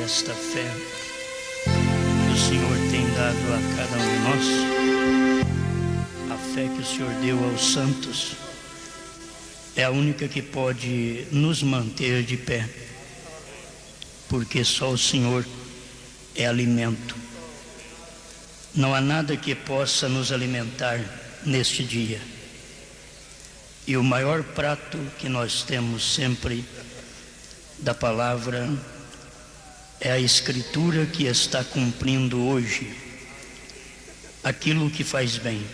esta fé que o Senhor tem dado a cada um de nós, a fé que o Senhor deu aos santos, é a única que pode nos manter de pé, porque só o Senhor é alimento. Não há nada que possa nos alimentar neste dia. E o maior prato que nós temos sempre da palavra é a Escritura que está cumprindo hoje aquilo que faz bem.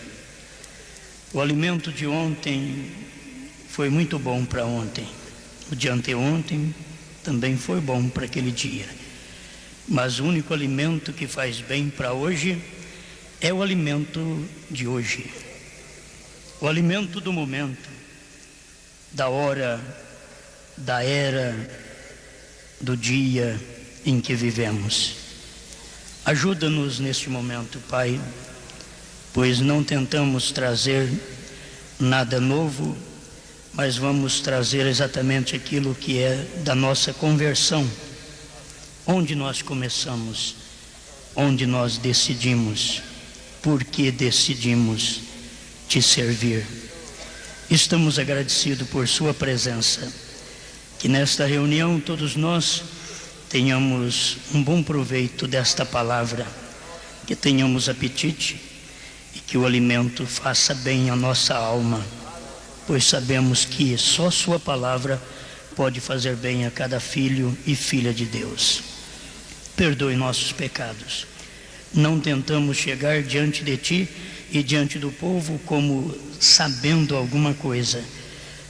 O alimento de ontem foi muito bom para ontem. O de anteontem também foi bom para aquele dia. Mas o único alimento que faz bem para hoje é o alimento de hoje. O alimento do momento, da hora, da era, do dia em que vivemos. Ajuda-nos neste momento, Pai, pois não tentamos trazer nada novo, mas vamos trazer exatamente aquilo que é da nossa conversão, onde nós começamos, onde nós decidimos, porque decidimos te servir. Estamos agradecidos por sua presença, que nesta reunião todos nós tenhamos um bom proveito desta palavra, que tenhamos apetite e que o alimento faça bem à nossa alma, pois sabemos que só sua palavra pode fazer bem a cada filho e filha de Deus. Perdoe nossos pecados. Não tentamos chegar diante de ti e diante do povo como sabendo alguma coisa,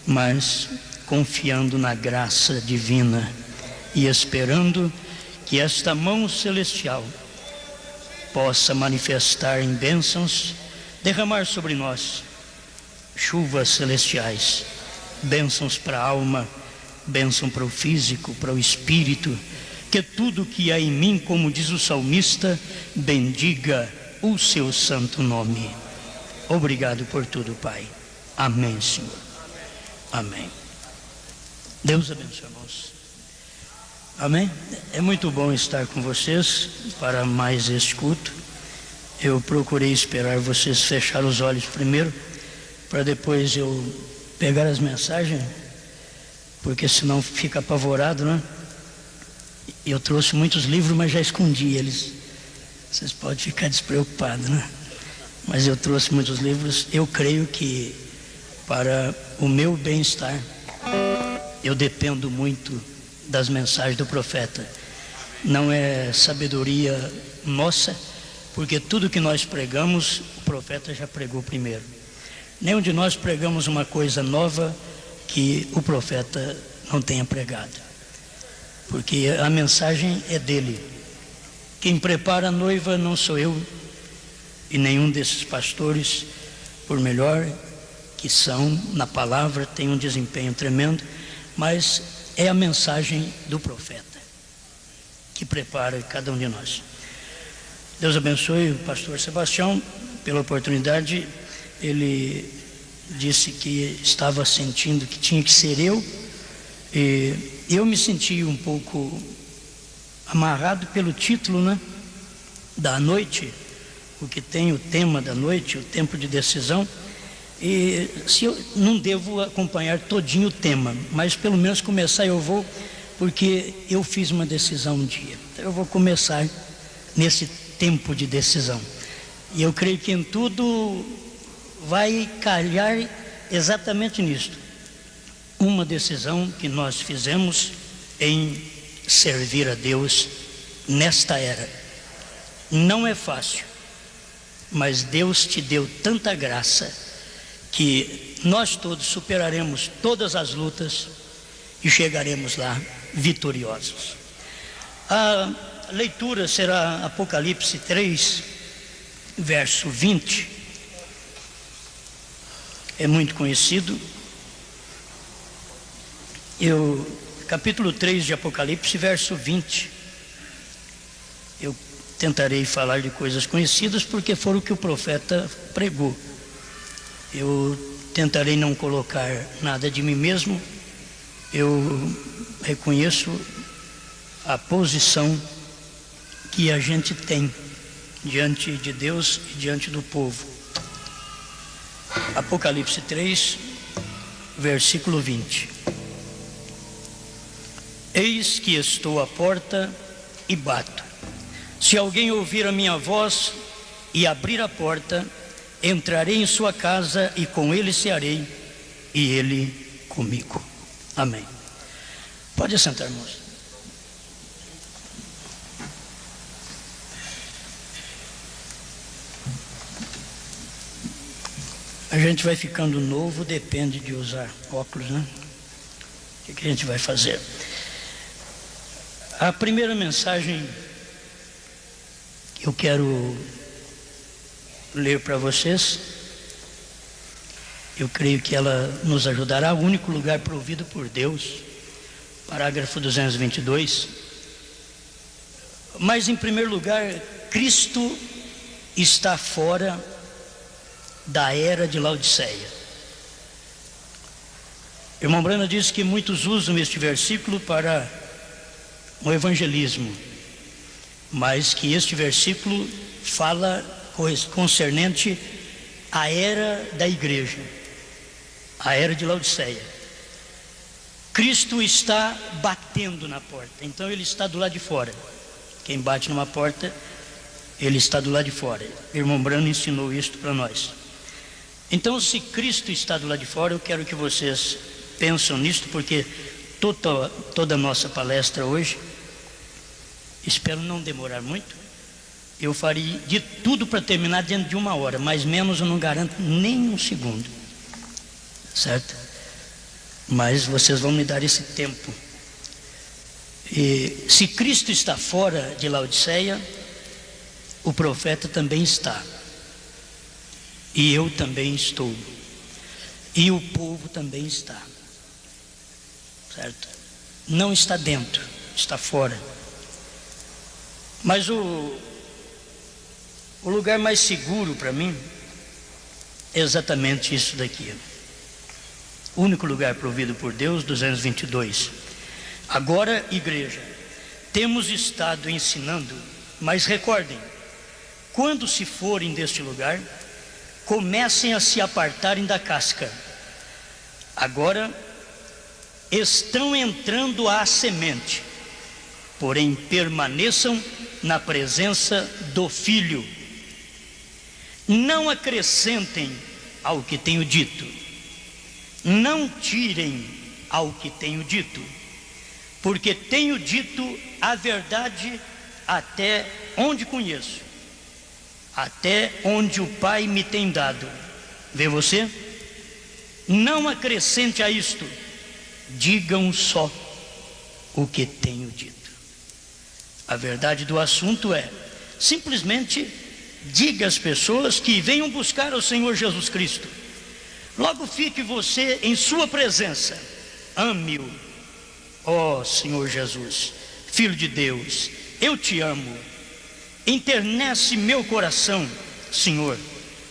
mas confiando na graça divina e esperando que esta mão celestial possa manifestar em bênçãos, derramar sobre nós chuvas celestiais, bênçãos para a alma, bênção para o físico, para o espírito, que tudo que há em mim, como diz o salmista, bendiga o seu santo nome. Obrigado por tudo, Pai. Amém, Senhor. Amém. Deus abençoe, irmãos. Amém? É muito bom estar com vocês para mais este culto. Eu procurei esperar vocês fechar os olhos primeiro, para depois eu pegar as mensagens, porque senão fica apavorado, né? Eu trouxe muitos livros, mas já escondi eles. Vocês podem ficar despreocupados, né? Mas eu trouxe muitos livros. Eu creio que para o meu bem-estar, eu dependo muito das mensagens do profeta. Não é sabedoria nossa, porque tudo que nós pregamos, o profeta já pregou primeiro. Nenhum de nós pregamos uma coisa nova que o profeta não tenha pregado, porque a mensagem é dele. Quem prepara a noiva não sou eu e nenhum desses pastores, por melhor que são na palavra, tem um desempenho tremendo, mas é a mensagem do profeta que prepara cada um de nós. Deus abençoe o pastor Sebastião pela oportunidade. Ele disse que estava sentindo que tinha que ser eu, e eu me senti um pouco amarrado pelo título, né, da noite, porque tem o tema da noite, o tempo de decisão, e se eu não devo acompanhar todinho o tema, mas pelo menos começar eu vou, porque eu fiz uma decisão um dia. Então eu vou começar nesse tempo de decisão, e eu creio que em tudo vai calhar exatamente nisto. Uma decisão que nós fizemos em servir a Deus nesta era. Não é fácil, mas Deus te deu tanta graça que nós todos superaremos todas as lutas e chegaremos lá vitoriosos. A leitura será Apocalipse 3, verso 20. É muito conhecido. Capítulo 3 de Apocalipse, verso 20. Eu tentarei falar de coisas conhecidas, porque foram o que o profeta pregou. Eu tentarei não colocar nada de mim mesmo. Eu reconheço a posição que a gente tem diante de Deus e diante do povo. Apocalipse 3, versículo 20. Eis que estou à porta e bato. Se alguém ouvir a minha voz e abrir a porta, entrarei em sua casa e com ele cearei e ele comigo. Amém. Pode sentar, irmãos. A gente vai ficando novo, depende de usar óculos, né? O que a gente vai fazer? A primeira mensagem que eu quero ler para vocês, eu creio que ela nos ajudará. O único lugar provido por Deus, parágrafo 222. Mas em primeiro lugar, Cristo está fora da era de Laodiceia. Irmão Brana diz que muitos usam este versículo para o evangelismo, mas que este versículo fala concernente à era da igreja, a era de Laodiceia. Cristo está batendo na porta, então ele está do lado de fora. Quem bate numa porta, ele está do lado de fora. Irmão Brano ensinou isto para nós. Então, se Cristo está do lado de fora, eu quero que vocês pensem nisto, porque toda a nossa palestra hoje, espero não demorar muito, eu farei de tudo para terminar dentro de 1 hora, mas menos eu não garanto nem um segundo, certo? Mas vocês vão me dar esse tempo. E se Cristo está fora de Laodiceia, o profeta também está. E eu também estou. E o povo também está. Certo? Não está dentro, está fora. Mas o lugar mais seguro para mim é exatamente isso daqui. O único lugar provido por Deus, 222. Agora, igreja, temos estado ensinando, mas recordem, quando se forem deste lugar, comecem a se apartarem da casca. Agora estão entrando à semente, porém permaneçam na presença do Filho. Não acrescentem ao que tenho dito, não tirem ao que tenho dito, porque tenho dito a verdade até onde conheço, até onde o Pai me tem dado. Vê você? Não acrescente a isto, digam só o que tenho dito. A verdade do assunto é, simplesmente diga às pessoas que venham buscar o Senhor Jesus Cristo. Logo fique você em sua presença, ame-o. Ó Senhor Jesus, Filho de Deus, eu te amo. Enternece meu coração, Senhor.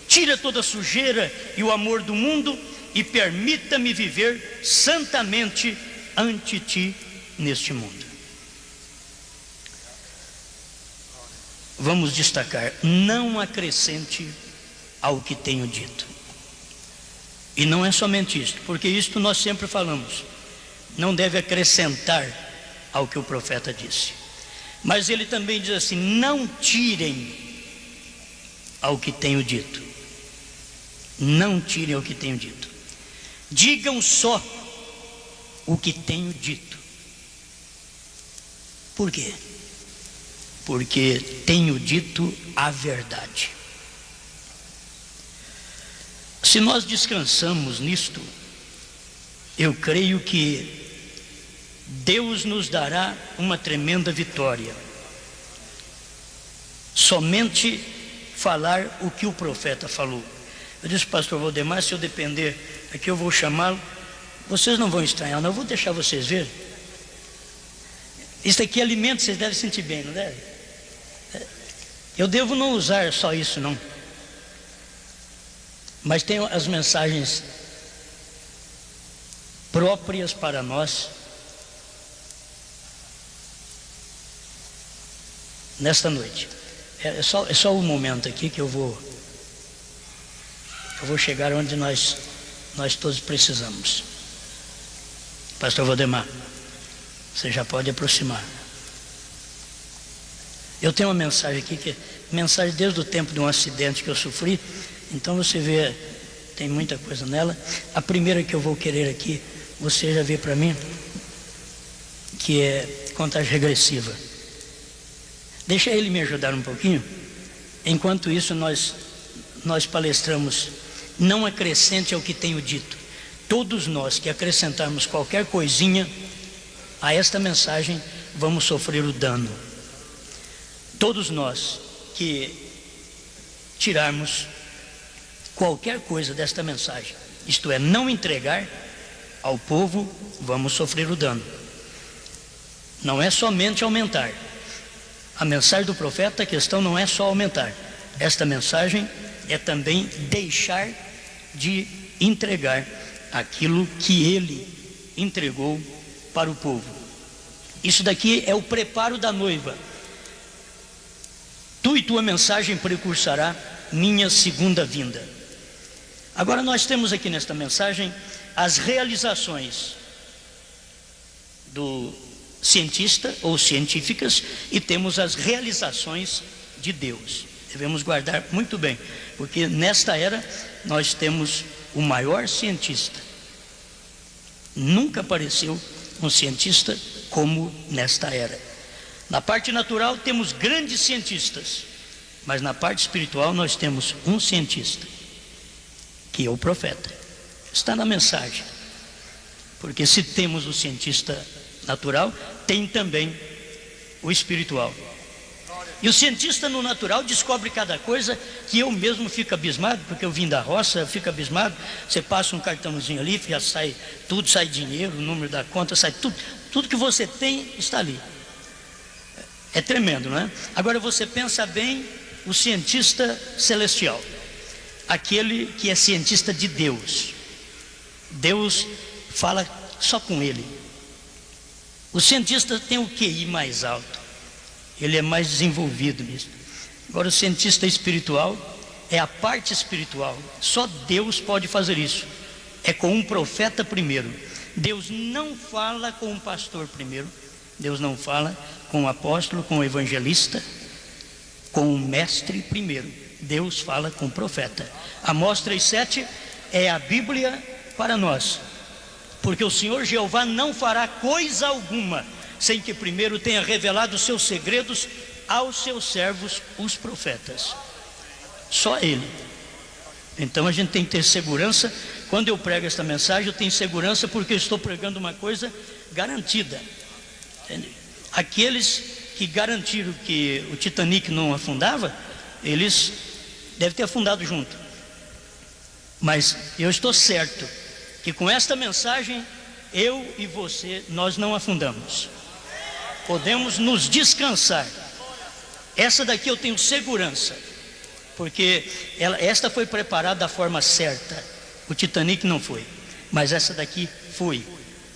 Tira toda a sujeira e o amor do mundo e permita-me viver santamente ante ti neste mundo. Vamos destacar, não acrescente ao que tenho dito. E não é somente isto, porque isto nós sempre falamos, não deve acrescentar ao que o profeta disse. Mas ele também diz assim, não tirem ao que tenho dito. Não tirem ao que tenho dito. Digam só o que tenho dito. Por quê? Porque tenho dito a verdade. Se nós descansamos nisto, eu creio que Deus nos dará uma tremenda vitória. Somente falar o que o profeta falou. Eu disse, pastor Valdemar, se eu depender aqui eu vou chamá-lo, vocês não vão estranhar, não, eu vou deixar vocês ver. Isso aqui é alimento, vocês devem sentir bem, não devem? Eu devo não usar só isso, não. Mas tem as mensagens próprias para nós. nesta noite. É só um momento aqui que eu vou chegar onde nós todos precisamos. Pastor Valdemar, você já pode aproximar. Eu tenho uma mensagem aqui, que é mensagem desde o tempo de um acidente que eu sofri. Então você vê, tem muita coisa nela. A primeira que eu vou querer aqui, você já vê para mim, que é contagem regressiva. Deixa ele me ajudar um pouquinho. Enquanto isso nós palestramos. Não acrescente ao que tenho dito. Todos nós que acrescentarmos qualquer coisinha a esta mensagem, vamos sofrer o dano. Todos nós que tirarmos qualquer coisa desta mensagem, isto é, não entregar ao povo, vamos sofrer o dano. Não é somente aumentar. A mensagem do profeta, a questão não é só aumentar. Esta mensagem é também deixar de entregar aquilo que ele entregou para o povo. Isso daqui é o preparo da noiva. Tu e tua mensagem precursará minha segunda vinda. Agora nós temos aqui nesta mensagem as realizações do cientista ou científicas, e temos as realizações de Deus. Devemos guardar muito bem, porque nesta era nós temos o maior cientista. Nunca apareceu um cientista como nesta era. Na parte natural temos grandes cientistas, mas na parte espiritual nós temos um cientista, que é o profeta. Está na mensagem. Porque se temos o cientista natural, tem também o espiritual. E o cientista no natural descobre cada coisa que eu mesmo fico abismado, porque eu vim da roça, eu fico abismado. Você passa um cartãozinho ali, já sai tudo, sai dinheiro, o número da conta, sai tudo. Tudo que você tem está ali. É tremendo, não é? Agora você pensa bem, o cientista celestial, aquele que é cientista de Deus. Deus fala só com ele. O cientista tem o QI mais alto, ele é mais desenvolvido nisso. Agora o cientista espiritual é a parte espiritual. Só Deus pode fazer isso. É com um profeta primeiro. Deus não fala com um pastor primeiro. Deus não fala com o apóstolo, com o evangelista, com o mestre primeiro. Deus fala com o profeta. Amós 3:7 é a Bíblia para nós. Porque o Senhor Jeová não fará coisa alguma sem que primeiro tenha revelado os seus segredos aos seus servos, os profetas. Só Ele. Então a gente tem que ter segurança. Quando eu prego esta mensagem, eu tenho segurança porque eu estou pregando uma coisa garantida. Entende? Aqueles que garantiram que o Titanic não afundava, eles devem ter afundado junto. Mas eu estou certo que com esta mensagem, eu e você, nós não afundamos. Podemos nos descansar. Essa daqui eu tenho segurança, porque esta foi preparada da forma certa. O Titanic não foi, mas essa daqui foi.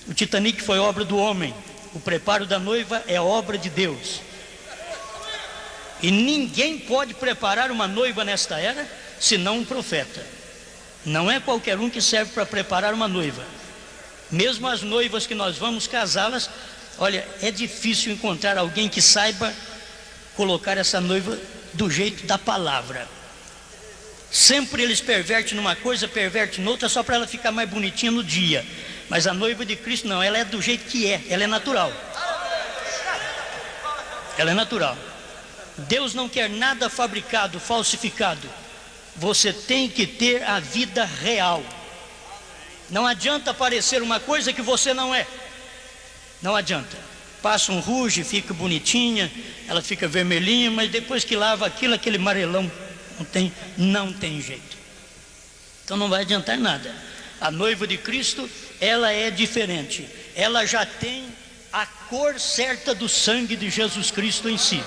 O Titanic foi obra do homem. O preparo da noiva é obra de Deus. E ninguém pode preparar uma noiva nesta era, senão um profeta. Não é qualquer um que serve para preparar uma noiva. Mesmo as noivas que nós vamos casá-las, olha, é difícil encontrar alguém que saiba colocar essa noiva do jeito da palavra. Sempre eles pervertem numa coisa, pervertem noutra, só para ela ficar mais bonitinha no dia. Mas a noiva de Cristo não, ela é do jeito que é, ela é natural. Ela é natural. Deus não quer nada fabricado, falsificado. Você tem que ter a vida real. Não adianta parecer uma coisa que você não é. Não adianta. Passa um rouge, fica bonitinha, ela fica vermelhinha, mas depois que lava aquilo, aquele amarelão, não tem jeito. Então não vai adiantar nada. A noiva de Cristo, ela é diferente. Ela já tem a cor certa do sangue de Jesus Cristo em si.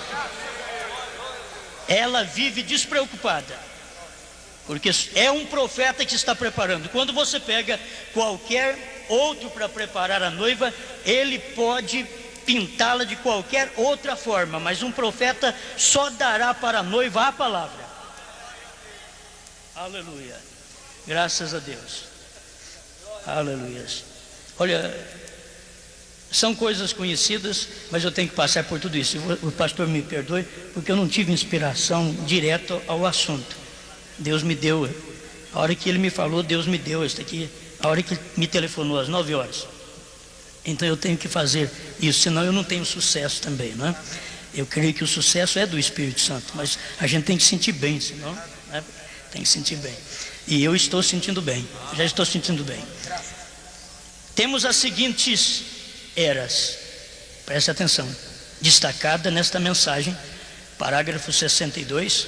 Ela vive despreocupada, porque é um profeta que está preparando. Quando você pega qualquer outro para preparar a noiva, ele pode pintá-la de qualquer outra forma, mas um profeta só dará para a noiva a palavra. Aleluia. Graças a Deus. Aleluia. Olha, são coisas conhecidas, mas eu tenho que passar por tudo isso. O pastor me perdoe, porque eu não tive inspiração direta ao assunto. Deus me deu, a hora que ele me falou, Deus me deu isso aqui, a hora que ele me telefonou às 9 horas. Então eu tenho que fazer isso, senão eu não tenho sucesso também, não é? Eu creio que o sucesso é do Espírito Santo, mas a gente tem que sentir bem, senão, né? Tem que sentir bem. E eu estou sentindo bem, já estou sentindo bem. Temos as seguintes eras, preste atenção, destacada nesta mensagem, parágrafo 62,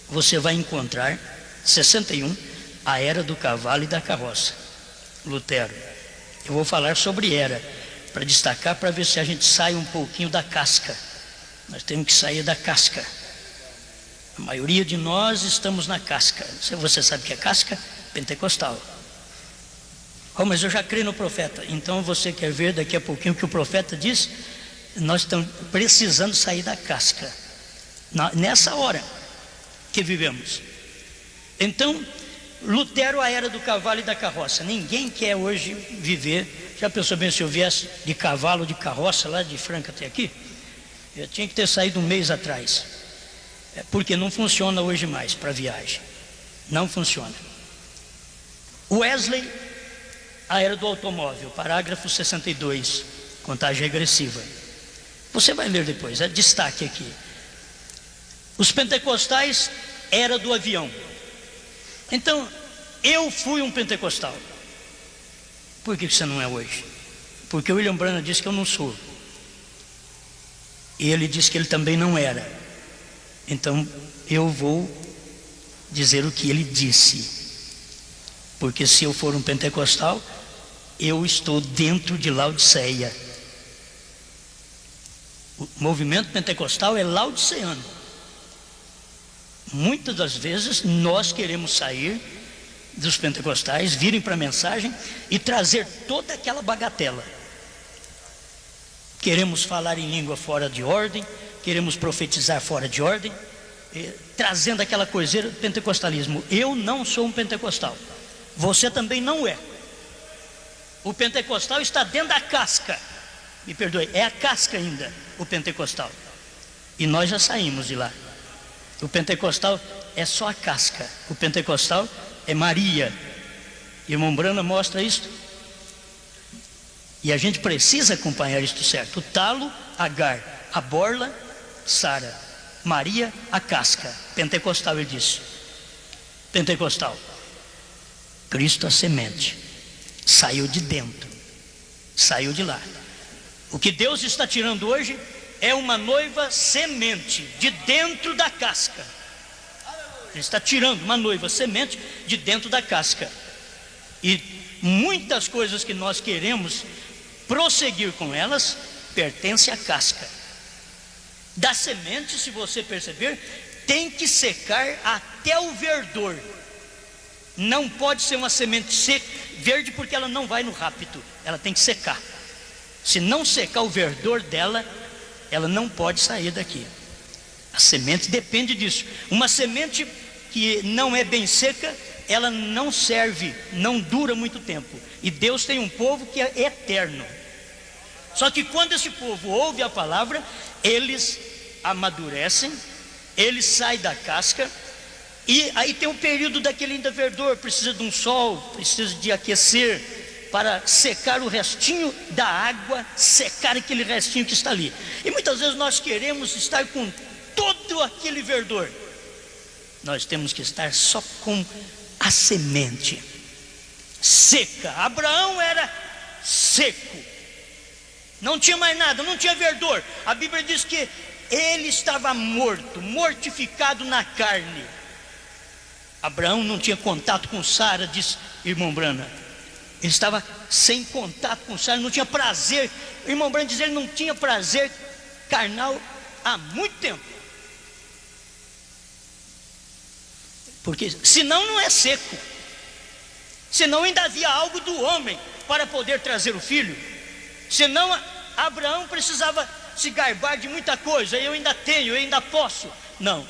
você vai encontrar 61, a era do cavalo e da carroça, Lutero. Eu vou falar sobre era, para destacar, para ver se a gente sai um pouquinho da casca. Nós temos que sair da casca. A maioria de nós estamos na casca. Você sabe o que é casca? Pentecostal. Oh, mas eu já creio no profeta. Então você quer ver daqui a pouquinho o que o profeta diz? Nós estamos precisando sair da casca, nessa hora que vivemos. Então, Lutero, a era do cavalo e da carroça. Ninguém quer hoje viver. Já pensou bem se eu viesse de cavalo, de carroça, lá de Franca até aqui? Eu tinha que ter saído um mês atrás. Porque não funciona hoje mais para viagem. Não funciona. Wesley, a era do automóvel, parágrafo 62, contagem regressiva. Você vai ler depois, é destaque aqui. Os pentecostais, era do avião. Então, eu fui um pentecostal. Por que você não é hoje? Porque o William Branham disse que eu não sou. E ele disse que ele também não era. Então, eu vou dizer o que ele disse. Porque se eu for um pentecostal, eu estou dentro de Laodiceia. O movimento pentecostal é laodiceano. Muitas das vezes nós queremos sair dos pentecostais, virem para a mensagem e trazer toda aquela bagatela. Queremos falar em língua fora de ordem, queremos profetizar fora de ordem, trazendo aquela coiseira do pentecostalismo. Eu não sou um pentecostal, você também não é. O pentecostal está dentro da casca, me perdoe, é a casca ainda, o pentecostal. E nós já saímos de lá. O pentecostal é só a casca. O pentecostal é Maria. Irmão Branham mostra isto. E a gente precisa acompanhar isto certo. O talo, Agar. A borla, Sara. Maria, a casca. Pentecostal, ele disse. Pentecostal. Cristo, a semente. Saiu de dentro. Saiu de lá. O que Deus está tirando hoje é uma noiva semente de dentro da casca. Ele está tirando uma noiva semente de dentro da casca. E muitas coisas que nós queremos prosseguir com elas pertencem à casca. Da semente, se você perceber, tem que secar até o verdor. Não pode ser uma semente seca, verde, porque ela não vai no rápido. Ela tem que secar. Se não secar o verdor dela, ela não pode sair daqui. A semente depende disso. Uma semente que não é bem seca, ela não serve, não dura muito tempo. E Deus tem um povo que é eterno. Só que quando esse povo ouve a palavra, eles amadurecem, eles saem da casca, e aí tem um período daquele ainda verdor, precisa de um sol, precisa de aquecer, para secar o restinho da água, secar aquele restinho que está ali. E muitas vezes nós queremos estar com todo aquele verdor. Nós temos que estar só com a semente seca. Abraão era seco, não tinha mais nada, não tinha verdor. A Bíblia diz que ele estava morto, mortificado na carne. Abraão não tinha contato com Sara, diz irmão Branham. Ele estava sem contato com Sara, não tinha prazer. O irmão Branham diz que ele não tinha prazer carnal há muito tempo. Porque senão não é seco. Senão ainda havia algo do homem para poder trazer o filho. Senão Abraão precisava se gabar de muita coisa, eu ainda tenho, eu ainda posso. Não,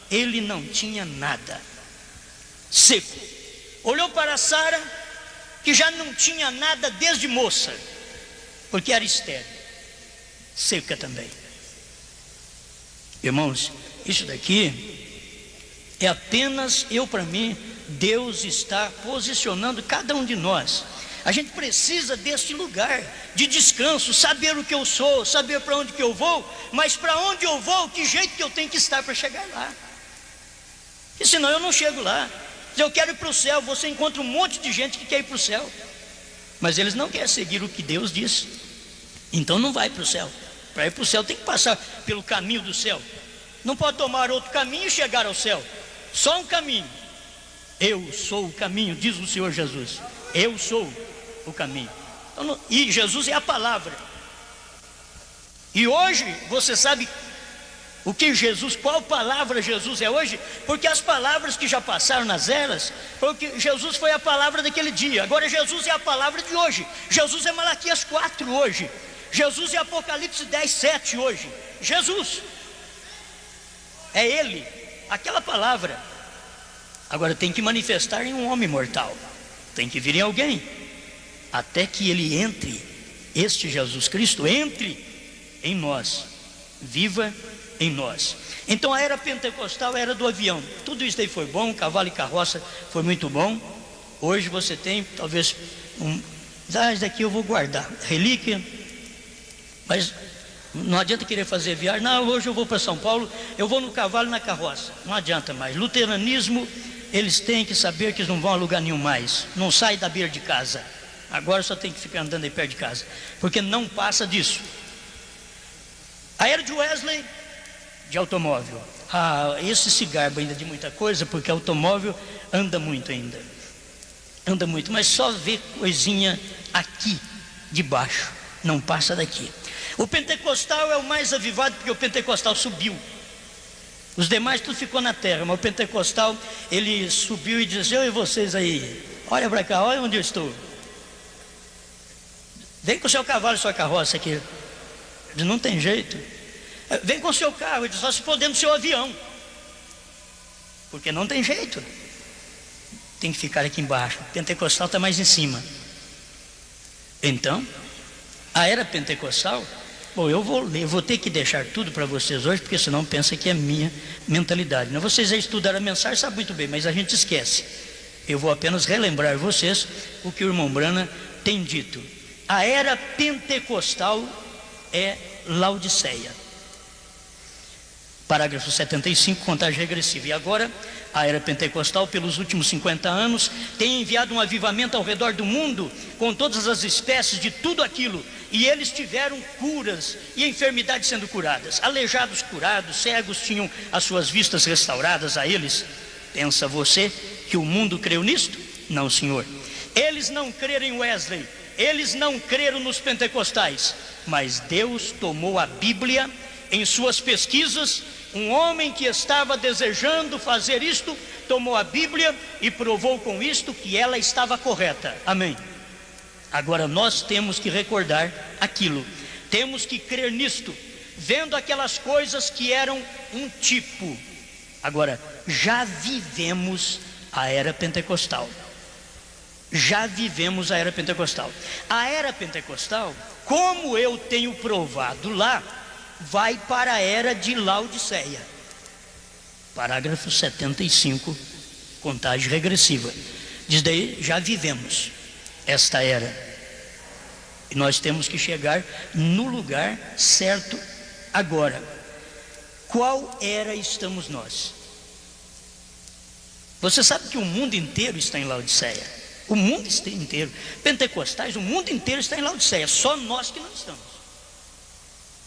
ele não tinha nada, seco. Olhou para Sara, que já não tinha nada desde moça, porque era estéril, seca também. Irmãos, isso daqui é apenas, para mim, Deus está posicionando cada um de nós. A gente precisa deste lugar de descanso, saber o que eu sou, saber para onde que eu vou, mas para onde eu vou, que jeito que eu tenho que estar para chegar lá, porque senão eu não chego lá. Se eu quero ir para o céu, você encontra um monte de gente que quer ir para o céu, mas eles não querem seguir o que Deus diz, então não vai para o céu. Para ir para o céu tem que passar pelo caminho do céu, não pode tomar outro caminho e chegar ao céu, só um caminho. Eu sou o caminho, diz o Senhor Jesus, eu sou o caminho. Então, e Jesus é a palavra. E hoje você sabe o que Jesus, qual palavra Jesus é hoje? Porque as palavras que já passaram nas eras, porque Jesus foi a palavra daquele dia, agora Jesus é a palavra de hoje. Jesus é Malaquias 4 hoje, Jesus é Apocalipse 10:7 hoje. Jesus é Ele, aquela palavra. Agora tem que manifestar em um homem mortal, tem que vir em alguém, até que ele entre, este Jesus Cristo entre em nós, viva em nós. Então a era pentecostal, a era do avião, tudo isso aí foi bom, cavalo e carroça foi muito bom. Hoje você tem talvez isso daqui eu vou guardar, relíquia, mas não adianta querer fazer viagem. Não, hoje eu vou para São Paulo, eu vou no cavalo e na carroça, não adianta mais. Luteranismo, eles têm que saber que eles não vão a lugar nenhum mais, não sai da beira de casa, agora só tem que ficar andando aí perto de casa, porque não passa disso. A era de Wesley, de automóvel, esse se garba ainda de muita coisa, porque automóvel anda muito ainda, anda muito, mas só vê coisinha aqui de baixo, não passa daqui. O pentecostal é o mais avivado, porque o pentecostal subiu, os demais tudo ficou na terra, mas o pentecostal, ele subiu e disse: eu e vocês aí, olha para cá, olha onde eu estou, vem com o seu cavalo e sua carroça aqui. Ele não tem jeito, vem com o seu carro, ele só se for dentro do seu avião, porque não tem jeito, tem que ficar aqui embaixo. O pentecostal está mais em cima. Então a era pentecostal, bom, eu vou ter que deixar tudo para vocês hoje, porque senão pensa que é minha mentalidade. Vocês já estudaram a mensagem, sabem muito bem, mas a gente esquece. Eu vou apenas relembrar vocês o que o irmão Brana tem dito. A era pentecostal é Laodiceia. Parágrafo 75, contagem regressiva. E agora, a era pentecostal, pelos últimos 50 anos, tem enviado um avivamento ao redor do mundo, com todas as espécies de tudo aquilo, e eles tiveram curas e enfermidades sendo curadas, aleijados curados, cegos tinham as suas vistas restauradas a eles. Pensa você que o mundo creu nisto? Não, senhor. Eles não creram em Wesley, eles não creram nos pentecostais, mas Deus tomou a Bíblia em suas pesquisas. Um homem que estava desejando fazer isto, tomou a Bíblia e provou com isto que ela estava correta. Amém. Agora nós temos que recordar aquilo, temos que crer nisto, vendo aquelas coisas que eram um tipo. Agora, já vivemos a era pentecostal, já vivemos a era pentecostal. A era pentecostal, como eu tenho provado lá, vai para a era de Laodiceia. Parágrafo 75, contagem regressiva. Diz daí, já vivemos esta era, e nós temos que chegar no lugar certo agora. Qual era estamos nós? Você sabe que o mundo inteiro está em Laodiceia, o mundo inteiro, pentecostais, o mundo inteiro está em Laodiceia, só nós que não estamos.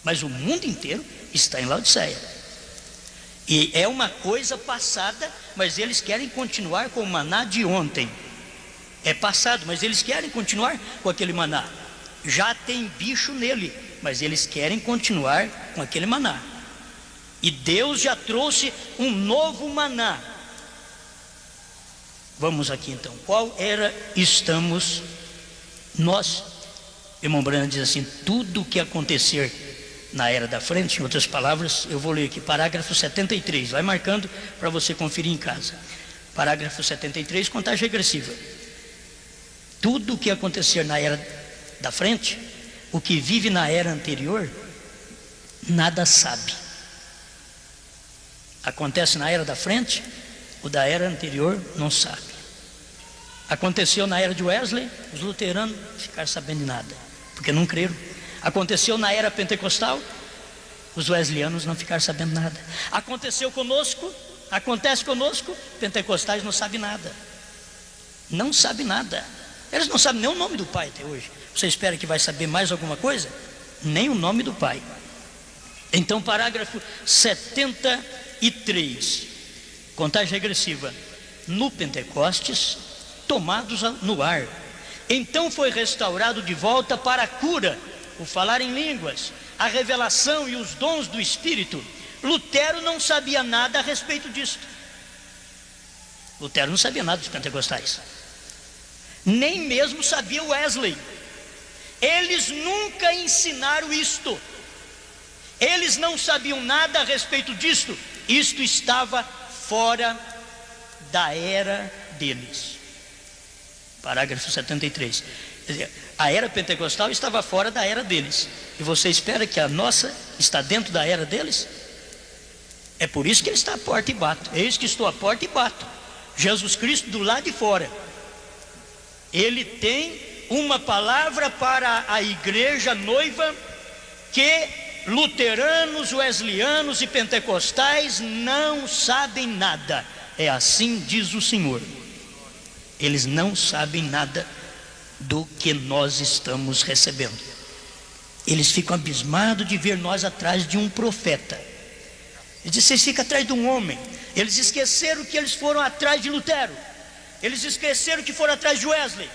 Mas o mundo inteiro está em Laodiceia. E é uma coisa passada, mas eles querem continuar com o maná de ontem. É passado, mas eles querem continuar com aquele maná. Já tem bicho nele, mas eles querem continuar com aquele maná. E Deus já trouxe um novo maná. Vamos aqui então. Qual era estamos nós? Irmão Branham diz assim: tudo o que acontecer na era da frente, em outras palavras, eu vou ler aqui, parágrafo 73, vai marcando para você conferir em casa. Parágrafo 73, contagem regressiva. Tudo o que acontecer na era da frente, o que vive na era anterior, nada sabe. Acontece na era da frente, o da era anterior não sabe. Aconteceu na era de Wesley, os luteranos não ficaram sabendo de nada, porque não creram. Aconteceu na era pentecostal, os wesleyanos não ficaram sabendo nada. Aconteceu conosco, acontece conosco, pentecostais não sabem nada. Não sabem nada. Eles não sabem nem o nome do Pai até hoje. Você espera que vai saber mais alguma coisa? Nem o nome do Pai. Então, parágrafo 73, contagem regressiva. No Pentecostes, tomados no ar, então foi restaurado de volta para a cura, o falar em línguas, a revelação e os dons do Espírito. Lutero não sabia nada a respeito disto. Lutero não sabia nada dos pentecostais, nem mesmo sabia Wesley. Eles nunca ensinaram isto. Eles não sabiam nada a respeito disto. Isto estava fora da era deles. Parágrafo 73. Quer dizer, a era pentecostal estava fora da era deles. E você espera que a nossa está dentro da era deles? É por isso que ele está à porta e bato. Eis que estou à porta e bato. Jesus Cristo do lado de fora. Ele tem uma palavra para a igreja noiva que luteranos, wesleyanos e pentecostais não sabem nada. É assim diz o Senhor. Eles não sabem nada do que nós estamos recebendo. Eles ficam abismados de ver nós atrás de um profeta. Eles dizem: vocês ficam atrás de um homem. Eles esqueceram que eles foram atrás de Lutero. Eles esqueceram que foram atrás de Wesley.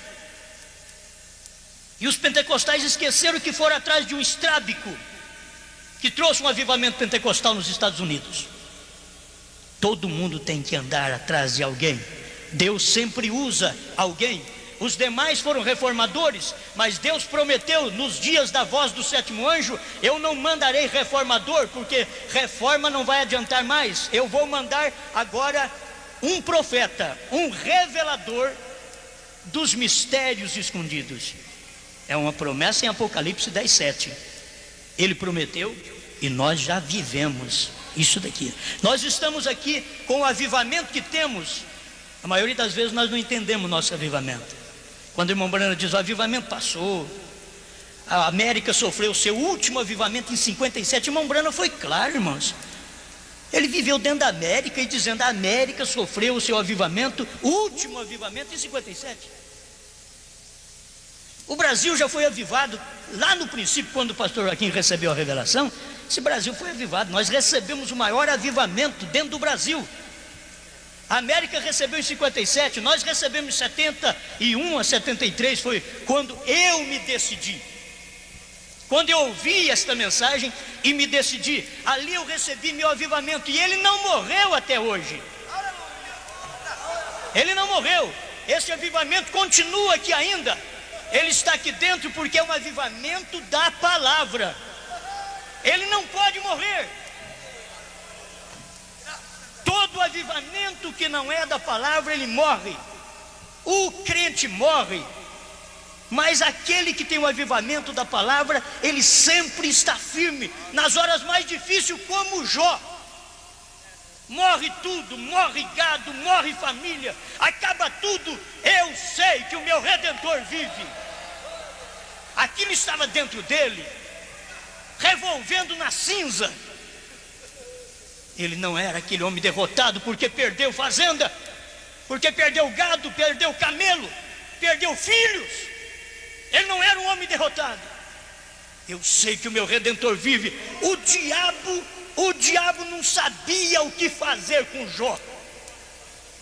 E os pentecostais esqueceram que foram atrás de um estrábico que trouxe um avivamento pentecostal nos Estados Unidos. Todo mundo tem que andar atrás de alguém. Deus sempre usa alguém. Os demais foram reformadores, mas Deus prometeu nos dias da voz do sétimo anjo: eu não mandarei reformador, porque reforma não vai adiantar mais. Eu vou mandar agora um profeta, um revelador dos mistérios escondidos. É uma promessa em Apocalipse 10:7. Ele prometeu e nós já vivemos isso daqui. Nós estamos aqui com o avivamento que temos. A maioria das vezes nós não entendemos o nosso avivamento. Quando o irmão Branham diz: o avivamento passou, a América sofreu o seu último avivamento em 57. Irmão Branham foi claro, irmãos. Ele viveu dentro da América e dizendo: a América sofreu o seu avivamento, último avivamento, em 57. O Brasil já foi avivado lá no princípio, quando o pastor Joaquim recebeu a revelação. Esse Brasil foi avivado. Nós recebemos o maior avivamento dentro do Brasil. A América recebeu em 57, nós recebemos em 71 a 73, foi quando eu me decidi. Quando eu ouvi esta mensagem e me decidi, ali eu recebi meu avivamento. E ele não morreu até hoje. Ele não morreu. Esse avivamento continua aqui ainda. Ele está aqui dentro porque é um avivamento da palavra. Ele não pode morrer. Todo avivamento que não é da palavra, ele morre. O crente morre. Mas aquele que tem o avivamento da palavra, ele sempre está firme nas horas mais difíceis, como Jó. Morre tudo, morre gado, morre família, acaba tudo. Eu sei que o meu Redentor vive. Aquilo estava dentro dele, revolvendo na cinza. Ele não era aquele homem derrotado porque perdeu fazenda, porque perdeu gado, perdeu camelo, perdeu filhos. Ele não era um homem derrotado. Eu sei que o meu Redentor vive. O diabo não sabia o que fazer com Jó.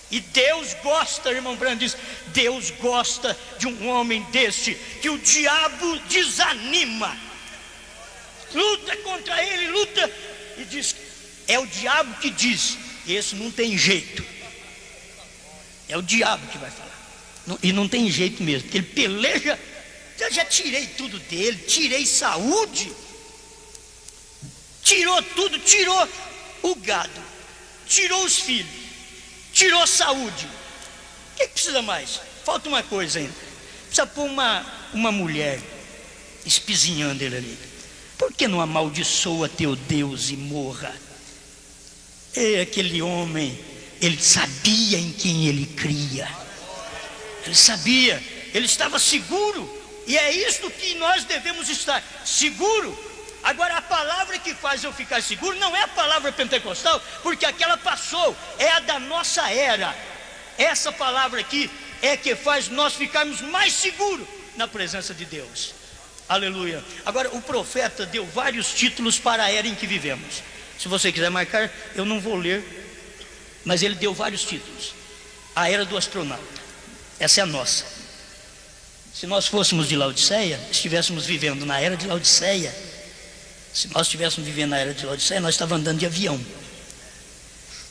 E Deus gosta, irmão Branham diz, Deus gosta de um homem deste, que o diabo desanima, luta contra ele, luta, e diz: é o diabo que diz, esse não tem jeito. É o diabo que vai falar. E não tem jeito mesmo, porque ele peleja Eu já tirei tudo dele, tirei saúde, tirou tudo, tirou o gado, tirou os filhos, tirou a saúde. O que precisa mais? Falta uma coisa ainda. Precisa pôr uma mulher espizinhando ele ali. Por que não amaldiçoa teu Deus e morra? Aquele homem, ele sabia em quem ele cria. Ele sabia, ele estava seguro. E é isto que nós devemos estar, seguro. Agora, a palavra que faz eu ficar seguro não é a palavra pentecostal, porque aquela passou, é a da nossa era. Essa palavra aqui é que faz nós ficarmos mais seguros na presença de Deus. Aleluia. Agora, o profeta deu vários títulos para a era em que vivemos. Se você quiser marcar, eu não vou ler, mas ele deu vários títulos. A era do astronauta, essa é a nossa. Se nós fôssemos de Laodiceia, estivéssemos vivendo na era de Laodiceia, se nós estivéssemos vivendo na era de Laodiceia, nós estávamos andando de avião.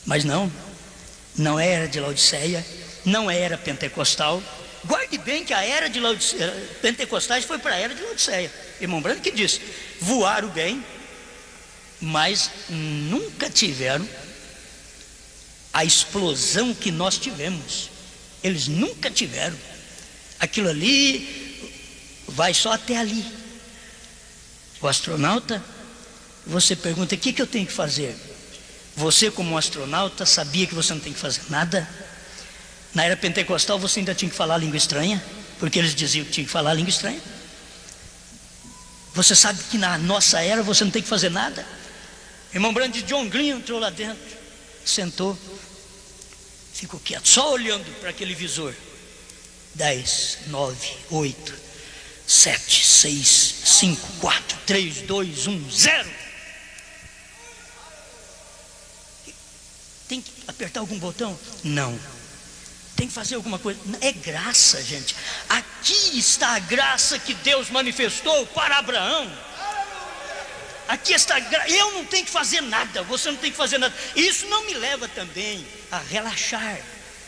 Mas não é era de Laodiceia, não é era pentecostal. Guarde bem que a era de Laodiceia, pentecostais foi para a era de Laodiceia. Irmão Branco que disse, voaram bem, mas nunca tiveram a explosão que nós tivemos. Eles nunca tiveram. Aquilo ali vai só até ali. O astronauta, você pergunta, o que eu tenho que fazer? Você, como um astronauta, sabia que você não tem que fazer nada? Na era pentecostal você ainda tinha que falar língua estranha, porque eles diziam que tinha que falar língua estranha. Você sabe que na nossa era você não tem que fazer nada? Irmão Branco, John Glenn entrou lá dentro, sentou, ficou quieto, só olhando para aquele visor. 10, 9, 8, 7, 6, 5, 4, 3, 2, 1, 0. Tem que apertar algum botão? Não. Tem que fazer alguma coisa? É graça, gente. Aqui está a graça que Deus manifestou para Abraão. Aqui está a graça. Eu não tenho que fazer nada, você não tem que fazer nada. Isso não me leva também a relaxar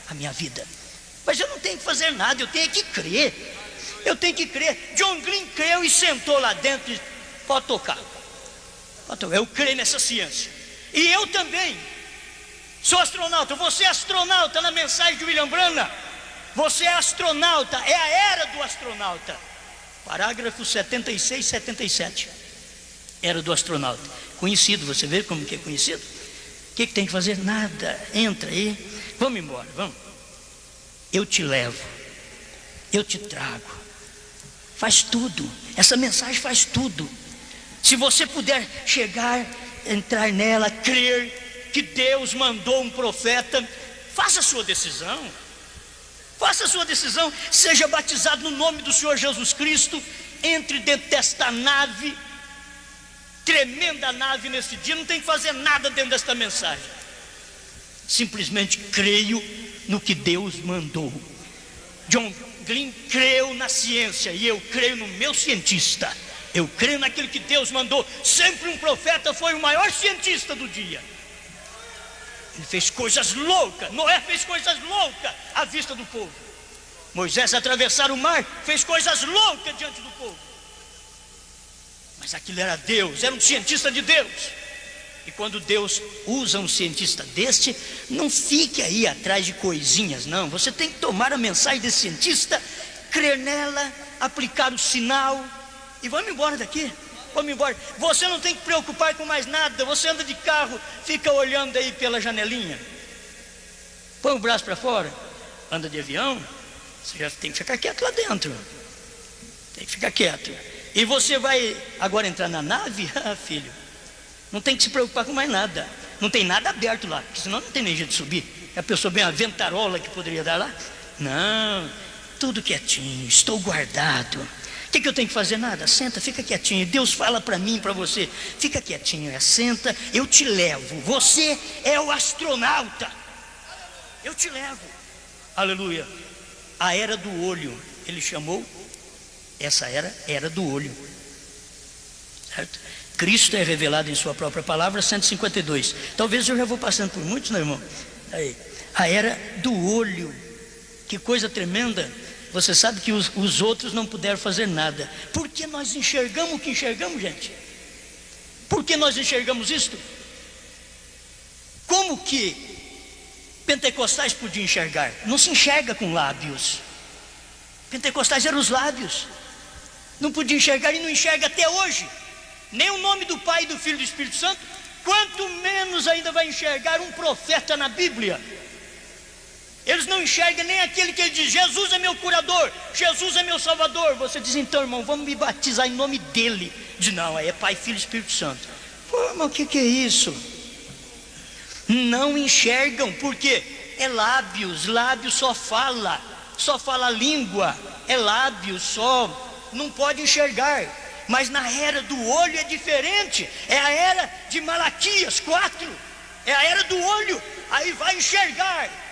a minha vida. Mas eu não tenho que fazer nada, eu tenho que crer. Eu tenho que crer. John Glenn creu e sentou lá dentro e pode tocar. Eu creio nessa ciência. E eu também sou astronauta. Você é astronauta na mensagem de William Branham. Você é astronauta, é a era do astronauta. Parágrafo 76, 77. Era do astronauta. Conhecido, você vê como que é conhecido? O que tem que fazer? Nada. Entra aí. Vamos embora, vamos. Eu te levo, eu te trago, faz tudo, essa mensagem faz tudo. Se você puder chegar, entrar nela, crer que Deus mandou um profeta, faça a sua decisão, seja batizado no nome do Senhor Jesus Cristo, entre dentro desta nave, tremenda nave nesse dia, não tem que fazer nada dentro desta mensagem, simplesmente creio no que Deus mandou. John Glenn creu na ciência e eu creio no meu cientista. Eu creio naquilo que Deus mandou. Sempre um profeta foi o maior cientista do dia. Ele fez coisas loucas. Noé fez coisas loucas à vista do povo. Moisés atravessar o mar fez coisas loucas diante do povo. Mas aquilo era Deus, era um cientista de Deus. E quando Deus usa um cientista deste, não fique aí atrás de coisinhas, não. Você tem que tomar a mensagem desse cientista, crer nela, aplicar o sinal e vamos embora daqui. Vamos embora. Você não tem que preocupar com mais nada. Você anda de carro, fica olhando aí pela janelinha, põe o braço para fora. Anda de avião, você já tem que ficar quieto lá dentro. Tem que ficar quieto. E você vai agora entrar na nave, filho, não tem que se preocupar com mais nada. Não tem nada aberto lá, porque senão não tem nem jeito de subir. A pessoa bem uma ventarola que poderia dar lá. Não, tudo quietinho, estou guardado. O que eu tenho que fazer? Nada, senta, fica quietinho. Deus fala para mim, para você, fica quietinho, senta, eu te levo. Você é o astronauta, eu te levo. Aleluia. A era do olho, ele chamou essa era do olho, certo? Cristo é revelado em sua própria palavra, 152. Talvez eu já vou passando por muitos, não, irmão? Aí, a era do olho, que coisa tremenda. Você sabe que os outros não puderam fazer nada. Por que nós enxergamos o que enxergamos, gente? Por que nós enxergamos isto? Como que pentecostais podiam enxergar? Não se enxerga com lábios. Pentecostais eram os lábios. Não podia enxergar e não enxerga até hoje. Nem o nome do Pai, do Filho e do Espírito Santo. Quanto menos ainda vai enxergar um profeta na Bíblia. Eles não enxergam nem aquele que ele diz: Jesus é meu curador, Jesus é meu salvador. Você diz: então, irmão, vamos me batizar em nome dele. Diz: não, aí é Pai, Filho e Espírito Santo. Pô, mas o que é isso? Não enxergam, porque é lábios. Lábios só fala a língua. É lábios só, não pode enxergar. Mas na era do olho é diferente. É a era de Malaquias 4. É a era do olho. Aí vai enxergar.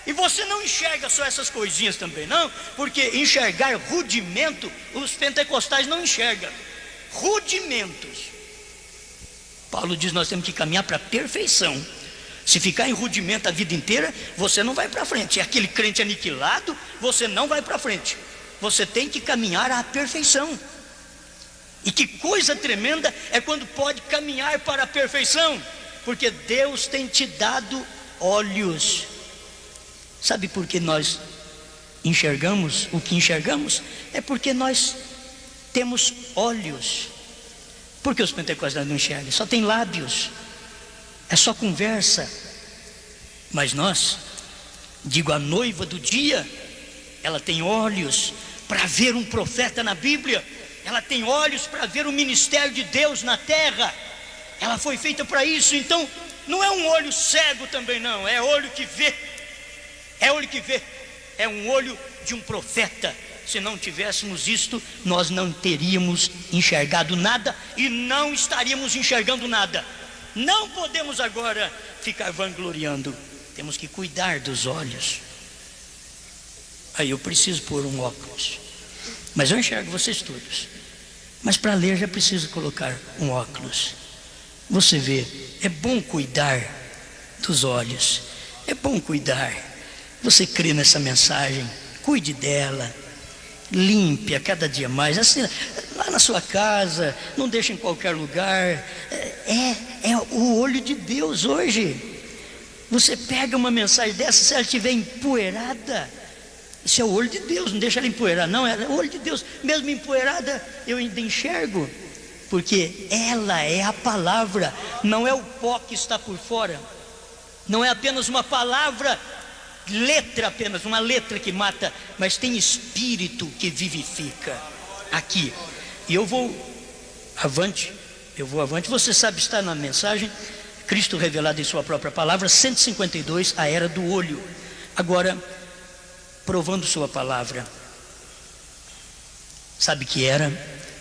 E você não enxerga só essas coisinhas também, não. Porque enxergar rudimento, os pentecostais não enxergam. Rudimentos. Paulo diz: nós temos que caminhar para a perfeição. Se ficar em rudimento a vida inteira, você não vai para frente. É aquele crente aniquilado, você não vai para frente. Você tem que caminhar à perfeição. E que coisa tremenda é quando pode caminhar para a perfeição. Porque Deus tem te dado olhos. Sabe por que nós enxergamos o que enxergamos? É porque nós temos olhos. Por que os pentecostais não enxergam? Só tem lábios. É só conversa. Mas nós, digo, a noiva do dia, ela tem olhos para ver um profeta na Bíblia. Ela tem olhos para ver o ministério de Deus na terra. Ela foi feita para isso. Então não é um olho cego também, não. É olho que vê. É olho que vê. É um olho de um profeta. Se não tivéssemos isto, nós não teríamos enxergado nada e não estaríamos enxergando nada. Não podemos agora ficar vangloriando. Temos que cuidar dos olhos. Aí eu preciso pôr um óculos. Mas eu enxergo vocês todos. Mas para ler já preciso colocar um óculos. Você vê, é bom cuidar dos olhos. É bom cuidar. Você crê nessa mensagem, cuide dela. Limpe a cada dia mais, assim, lá na sua casa, não deixe em qualquer lugar. É o olho de Deus hoje. Você pega uma mensagem dessa, se ela estiver empoeirada, isso é o olho de Deus, não deixa ela empoeirar, não, é o olho de Deus. Mesmo empoeirada, eu ainda enxergo, porque ela é a palavra, não é o pó que está por fora, não é apenas uma palavra, letra apenas, uma letra que mata, mas tem espírito que vivifica. Aqui, e eu vou avante, você sabe, está na mensagem, Cristo revelado em sua própria palavra, 152, a era do olho. Agora, provando sua palavra, sabe que era?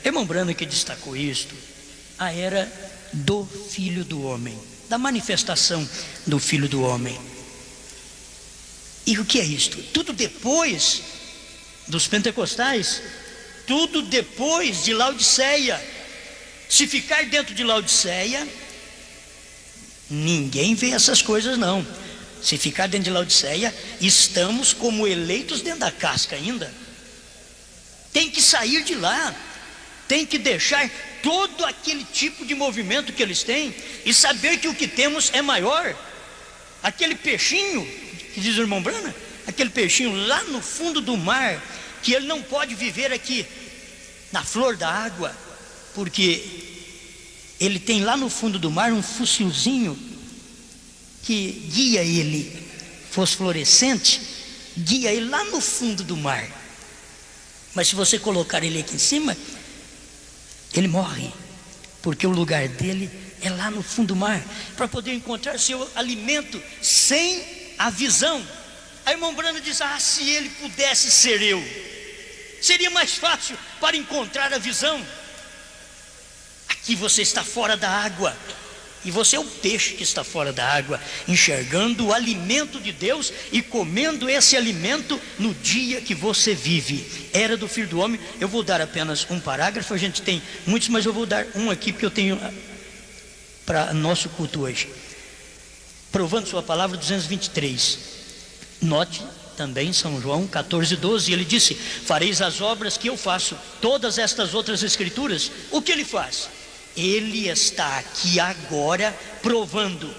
Irmão Branham que destacou isto, a era do Filho do Homem, da manifestação do Filho do Homem. E o que é isto? Tudo depois dos pentecostais, tudo depois de Laodiceia. Se ficar dentro de Laodiceia, ninguém vê essas coisas não. Se ficar dentro de Laodiceia, estamos como eleitos dentro da casca ainda. Tem que sair de lá, tem que deixar todo aquele tipo de movimento que eles têm e saber que o que temos é maior. Aquele peixinho, que diz o irmão Branham, aquele peixinho lá no fundo do mar, que ele não pode viver aqui na flor da água, porque ele tem lá no fundo do mar um fussilzinho que guia ele, fosforescente, guia ele lá no fundo do mar. Mas se você colocar ele aqui em cima, ele morre, porque o lugar dele é lá no fundo do mar, para poder encontrar seu alimento sem a visão. A irmã Branham diz: se ele pudesse ser eu, seria mais fácil para encontrar a visão. Aqui você está fora da água, e você é o peixe que está fora da água, enxergando o alimento de Deus e comendo esse alimento no dia que você vive. Era do Filho do Homem. Eu vou dar apenas um parágrafo, a gente tem muitos, mas eu vou dar um aqui, porque eu tenho para nosso culto hoje. Provando sua palavra, 223. Note também São João 14:12, ele disse: fareis as obras que eu faço. Todas estas outras escrituras, o que ele faz? Ele está aqui agora provando,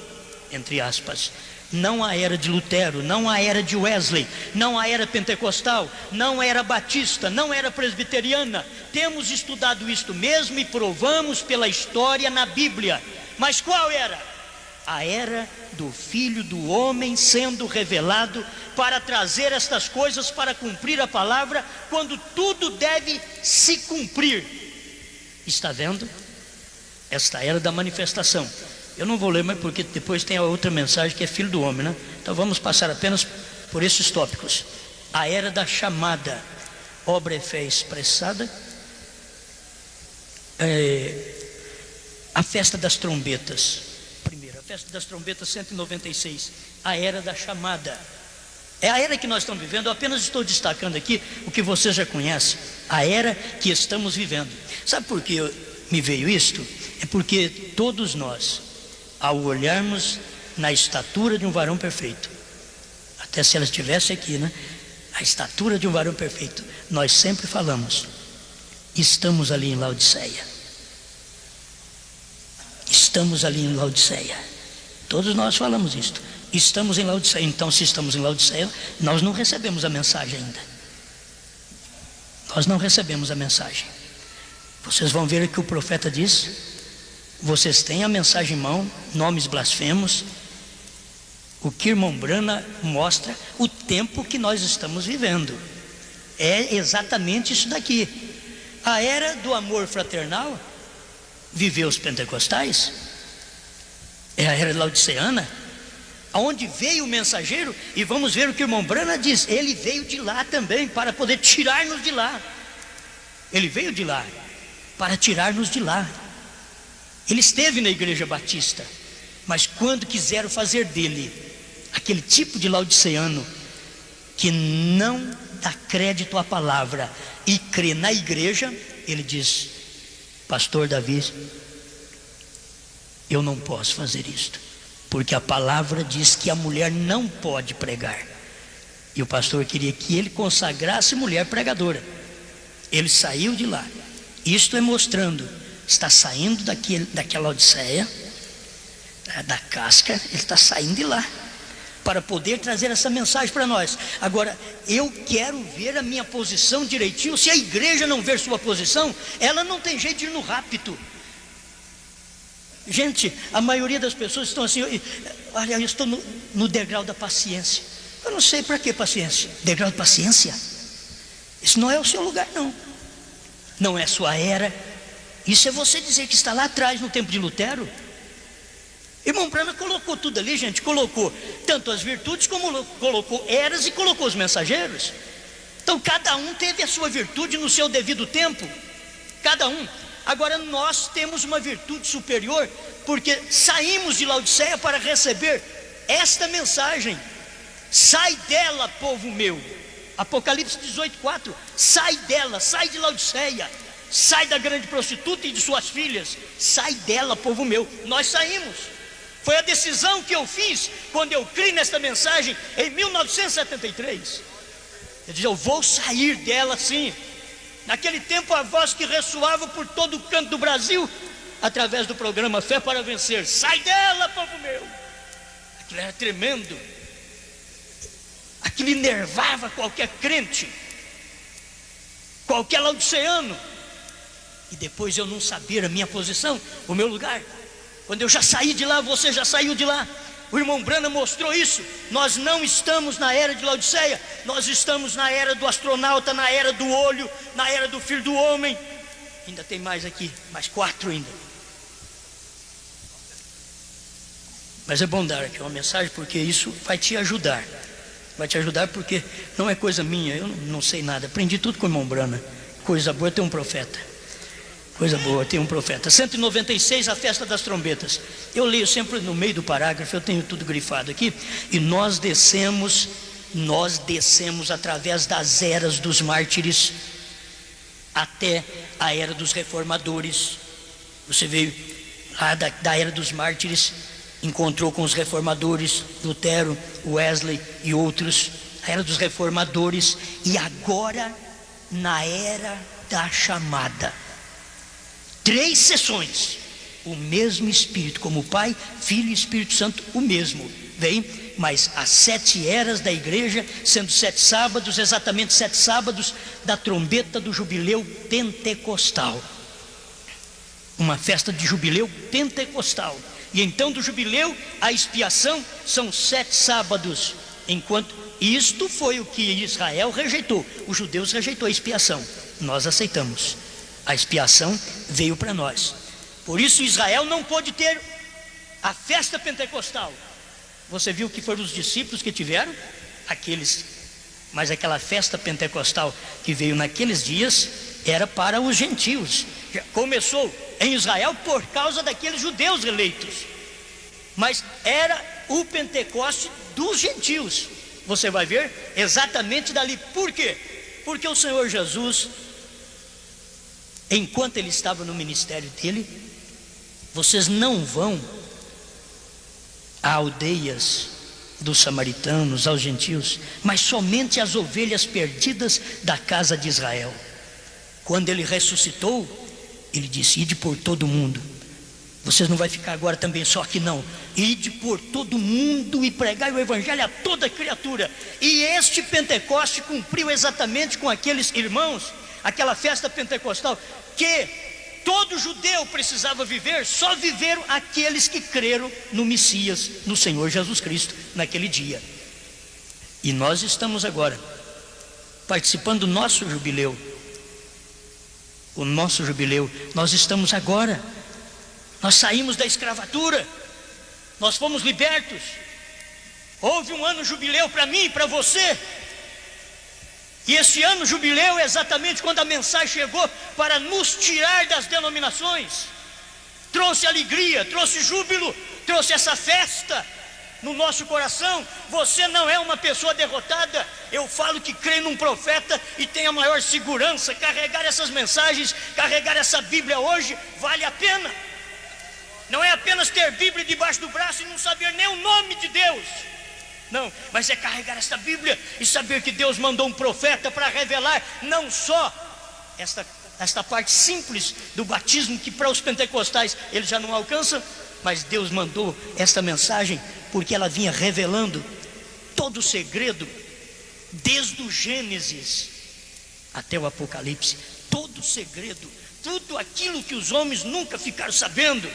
entre aspas, não a era de Lutero, não a era de Wesley, não a era pentecostal, não era batista, não era presbiteriana. Temos estudado isto mesmo e provamos pela história na Bíblia. Mas qual era? A era do Filho do Homem sendo revelado para trazer estas coisas, para cumprir a palavra, quando tudo deve se cumprir. Está vendo? Esta era da manifestação. Eu não vou ler, mas porque depois tem a outra mensagem que é Filho do Homem, né? Então vamos passar apenas por esses tópicos. A era da chamada, obra e fé expressada. A festa das trombetas. Primeiro, a festa das trombetas 196. A era da chamada. É a era que nós estamos vivendo. Eu apenas estou destacando aqui o que vocês já conhecem. A era que estamos vivendo. Sabe por que me veio isto? É porque todos nós, ao olharmos na estatura de um varão perfeito, até se ela estivesse aqui, né? A estatura de um varão perfeito, nós sempre falamos: estamos ali em Laodiceia. Estamos ali em Laodiceia. Todos nós falamos isto. Estamos em Laodiceia. Então, se estamos em Laodiceia, nós não recebemos a mensagem ainda. Nós não recebemos a mensagem. Vocês vão ver o que o profeta diz. Vocês têm a mensagem em mão, nomes blasfemos. O que irmão Brana mostra o tempo que nós estamos vivendo. É exatamente isso daqui. A era do amor fraternal viveu os pentecostais. É a era laodiceana, aonde veio o mensageiro. E vamos ver o que o irmão Brana diz. Ele veio de lá também para poder tirar-nos de lá. Ele veio de lá para tirar-nos de lá. Ele esteve na igreja batista, mas quando quiseram fazer dele aquele tipo de laodiceano que não dá crédito à palavra e crê na igreja, ele diz: pastor Davi, eu não posso fazer isto, porque a palavra diz que a mulher não pode pregar. E o pastor queria que ele consagrasse mulher pregadora. Ele saiu de lá. Isto é mostrando, está saindo daquela Laodiceia, da casca, ele está saindo de lá, para poder trazer essa mensagem para nós. Agora, eu quero ver a minha posição direitinho. Se a igreja não ver sua posição, ela não tem jeito de ir no rapto. Gente, a maioria das pessoas estão assim: olha, eu estou no degrau da paciência. Eu não sei para que paciência. Degrau de paciência? Isso não é o seu lugar, não. Não é sua era. Isso é você dizer que está lá atrás, no tempo de Lutero. Irmão Brana colocou tudo ali, gente. Colocou tanto as virtudes, como colocou eras e colocou os mensageiros. Então cada um teve a sua virtude no seu devido tempo. Cada um. Agora nós temos uma virtude superior, porque saímos de Laodiceia para receber esta mensagem: sai dela, povo meu. Apocalipse 18:4. Sai dela, sai de Laodiceia, sai da grande prostituta e de suas filhas. Sai dela, povo meu. Nós saímos. Foi a decisão que eu fiz quando eu criei nesta mensagem em 1973. Eu disse: eu vou sair dela sim. Naquele tempo a voz que ressoava por todo o canto do Brasil, através do programa Fé para Vencer: sai dela, povo meu. Aquilo era tremendo. Aquilo enervava qualquer crente, qualquer laodiceano. E depois eu não saber a minha posição, o meu lugar. Quando eu já saí de lá, você já saiu de lá. O irmão Brana mostrou isso. Nós não estamos na era de Laodiceia. Nós estamos na era do astronauta, na era do olho, na era do Filho do Homem. Ainda tem mais aqui, mais 4 ainda. Mas é bom dar aqui uma mensagem, porque isso vai te ajudar. Vai te ajudar, porque não é coisa minha. Eu não sei nada, aprendi tudo com o irmão Brana. Coisa boa ter um profeta. Coisa boa, tem um profeta. 196, a festa das trombetas. Eu leio sempre no meio do parágrafo, eu tenho tudo grifado aqui. E nós descemos através das eras dos mártires até a era dos reformadores. Você veio lá da era dos mártires, encontrou com os reformadores, Lutero, Wesley e outros. a era dos reformadores, e agora na era da chamada. 3 sessões, o mesmo Espírito, como Pai, Filho e Espírito Santo, o mesmo, vem, mas as 7 eras da igreja, sendo 7 sábados, exatamente 7 sábados da trombeta do jubileu pentecostal, uma festa de jubileu pentecostal. E então do jubileu à expiação são 7 sábados, enquanto isto foi o que Israel rejeitou, os judeus rejeitou a expiação, nós aceitamos, a expiação veio para nós. Por isso Israel não pôde ter a festa pentecostal. Você viu que foram os discípulos que tiveram? Mas aquela festa pentecostal que veio naqueles dias era para os gentios. Já começou em Israel por causa daqueles judeus eleitos, mas era o Pentecoste dos gentios. Você vai ver exatamente dali. Por quê? Porque o Senhor Jesus, enquanto ele estava no ministério dele, vocês não vão a aldeias dos samaritanos, aos gentios, mas somente as ovelhas perdidas da casa de Israel. Quando ele ressuscitou, ele disse: ide por todo mundo. Vocês não vão ficar agora também só aqui não. Ide por todo mundo e pregai o evangelho a toda criatura. E este Pentecoste cumpriu exatamente com aqueles irmãos, aquela festa pentecostal que todo judeu precisava viver, só viveram aqueles que creram no Messias, no Senhor Jesus Cristo, naquele dia. E nós estamos agora participando do nosso jubileu. O nosso jubileu, nós estamos agora, nós saímos da escravatura, nós fomos libertos. Houve um ano jubileu para mim e para você. E esse ano jubileu é exatamente quando a mensagem chegou para nos tirar das denominações. Trouxe alegria, trouxe júbilo, trouxe essa festa no nosso coração. Você não é uma pessoa derrotada. Eu falo que creio num profeta e tenho a maior segurança. Carregar essas mensagens, carregar essa Bíblia hoje vale a pena. Não é apenas ter Bíblia debaixo do braço e não saber nem o nome de Deus. Não, mas é carregar esta Bíblia e saber que Deus mandou um profeta para revelar não só esta parte simples do batismo, que para os pentecostais eles já não alcançam, mas Deus mandou esta mensagem porque ela vinha revelando todo o segredo, desde o Gênesis até o Apocalipse, todo o segredo, tudo aquilo que os homens nunca ficaram sabendo.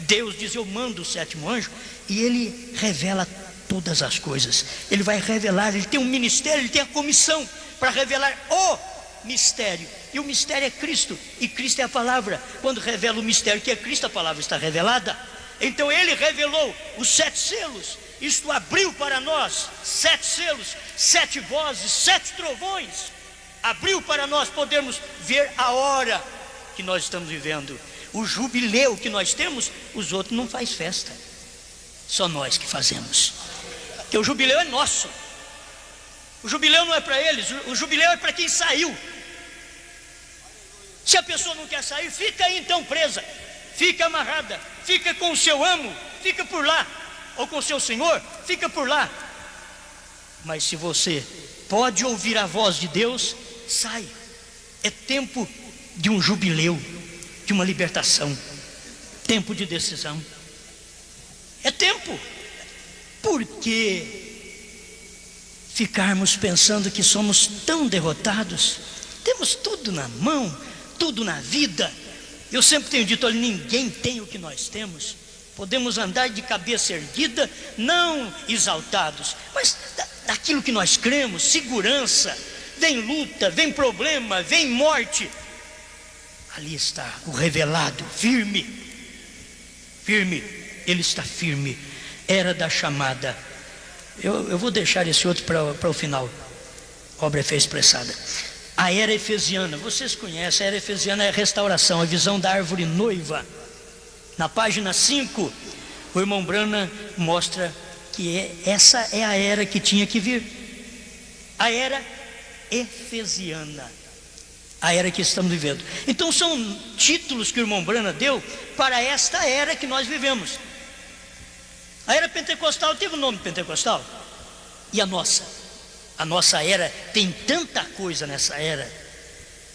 Deus diz: eu mando o 7º anjo e ele revela todas as coisas. Ele vai revelar, ele tem um ministério, ele tem a comissão para revelar o mistério. E o mistério é Cristo, e Cristo é a palavra. Quando revela o mistério que é Cristo, a palavra está revelada. Então ele revelou os 7 selos. Isto abriu para nós 7 selos, 7 vozes, 7 trovões. Abriu para nós podermos ver a hora que nós estamos vivendo. O jubileu que nós temos, os outros não fazem festa, só nós que fazemos. Porque o jubileu é nosso. O jubileu não é para eles, o jubileu é para quem saiu. Se a pessoa não quer sair, fica aí então presa, fica amarrada, fica com o seu amo, fica por lá, ou com o seu senhor, fica por lá. Mas se você pode ouvir a voz de Deus, sai. É tempo de um jubileu, de uma libertação, tempo de decisão. É tempo. Por que ficarmos pensando que somos tão derrotados? Temos tudo na mão, tudo na vida. Eu sempre tenho dito: olha, ninguém tem o que nós temos. Podemos andar de cabeça erguida, não exaltados, mas daquilo que nós cremos, segurança. Vem luta, vem problema, vem morte, ali está o revelado, firme, firme, ele está firme. Era da chamada. Eu vou deixar esse outro para o final. Obra é fé expressada. A era efesiana, vocês conhecem, a era efesiana é a restauração, a visão da árvore noiva. Na página 5, o irmão Branham mostra que essa é a era que tinha que vir. A era efesiana, a era que estamos vivendo. Então são títulos que o irmão Branham deu para esta era que nós vivemos. A era pentecostal teve o nome pentecostal, e a nossa? A nossa era tem tanta coisa nessa era,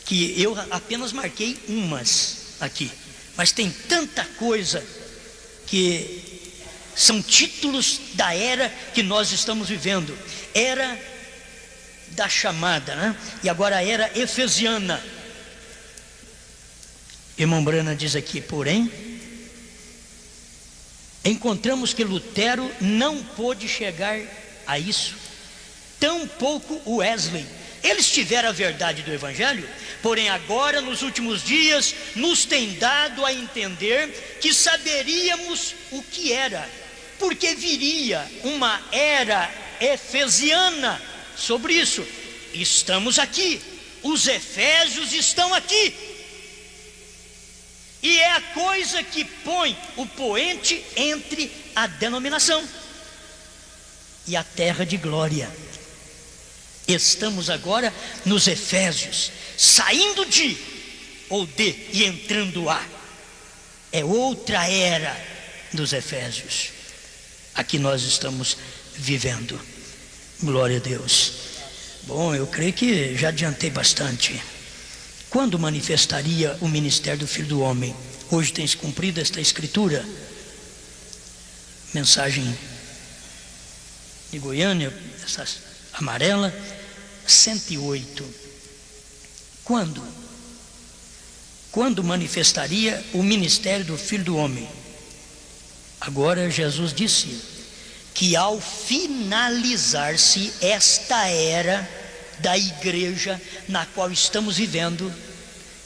que eu apenas marquei umas aqui, mas tem tanta coisa que são títulos da era que nós estamos vivendo. Era da chamada, né? E agora a era efesiana. Irmão Brana diz aqui, porém, encontramos que Lutero não pôde chegar a isso, tampouco Wesley. Eles tiveram a verdade do Evangelho, porém agora nos últimos dias nos tem dado a entender que saberíamos o que era, porque viria uma era efesiana sobre isso. Estamos aqui, os Efésios estão aqui, e é a coisa que põe o poente entre a denominação e a terra de glória. Estamos agora nos Efésios, saindo de ou de e entrando a. É outra era dos Efésios. Aqui nós estamos vivendo. Glória a Deus. Bom, eu creio que já adiantei bastante. Quando manifestaria o ministério do Filho do Homem? Hoje tem se cumprido esta escritura. Mensagem de Goiânia, essa amarela, 108. Quando manifestaria o ministério do Filho do Homem? Agora Jesus disse que ao finalizar-se esta era da igreja na qual estamos vivendo,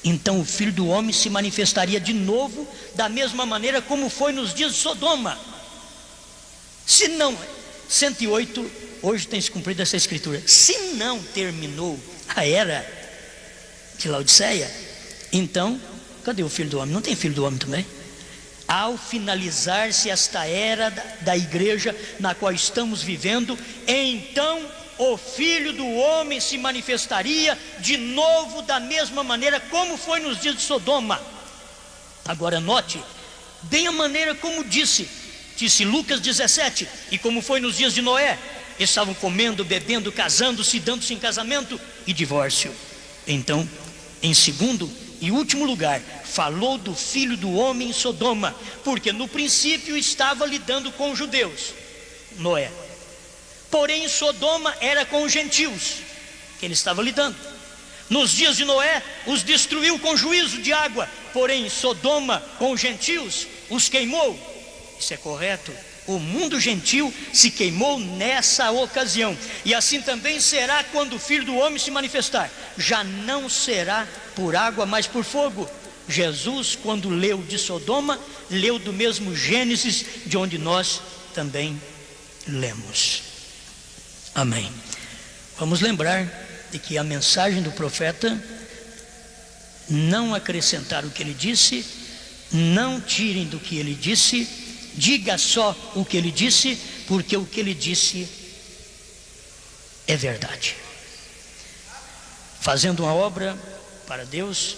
então o Filho do Homem se manifestaria de novo da mesma maneira como foi nos dias de Sodoma. Se não, 108, hoje tem se cumprido essa escritura. Se não terminou a era de Laodiceia, então, cadê o Filho do Homem? Não tem Filho do Homem também? Ao finalizar-se esta era da igreja na qual estamos vivendo, então o Filho do Homem se manifestaria de novo da mesma maneira como foi nos dias de Sodoma. Agora note bem a maneira como disse Lucas 17, e como foi nos dias de Noé, estavam comendo, bebendo, casando-se, dando-se em casamento e divórcio. Então, em segundo e último lugar, falou do Filho do Homem em Sodoma, porque no princípio estava lidando com os judeus, Noé. Porém, Sodoma era com os gentios, que ele estava lidando. Nos dias de Noé, os destruiu com juízo de água, porém, Sodoma com os gentios os queimou. Isso é correto. O mundo gentil se queimou nessa ocasião, e assim também será quando o Filho do Homem se manifestar. Já não será por água, mas por fogo. Jesus, quando leu de Sodoma, leu do mesmo Gênesis, de onde nós também lemos. Amém. Vamos lembrar de que a mensagem do profeta, não acrescentar o que ele disse, não tirem do que ele disse, diga só o que ele disse, porque o que ele disse é verdade. Fazendo uma obra para Deus,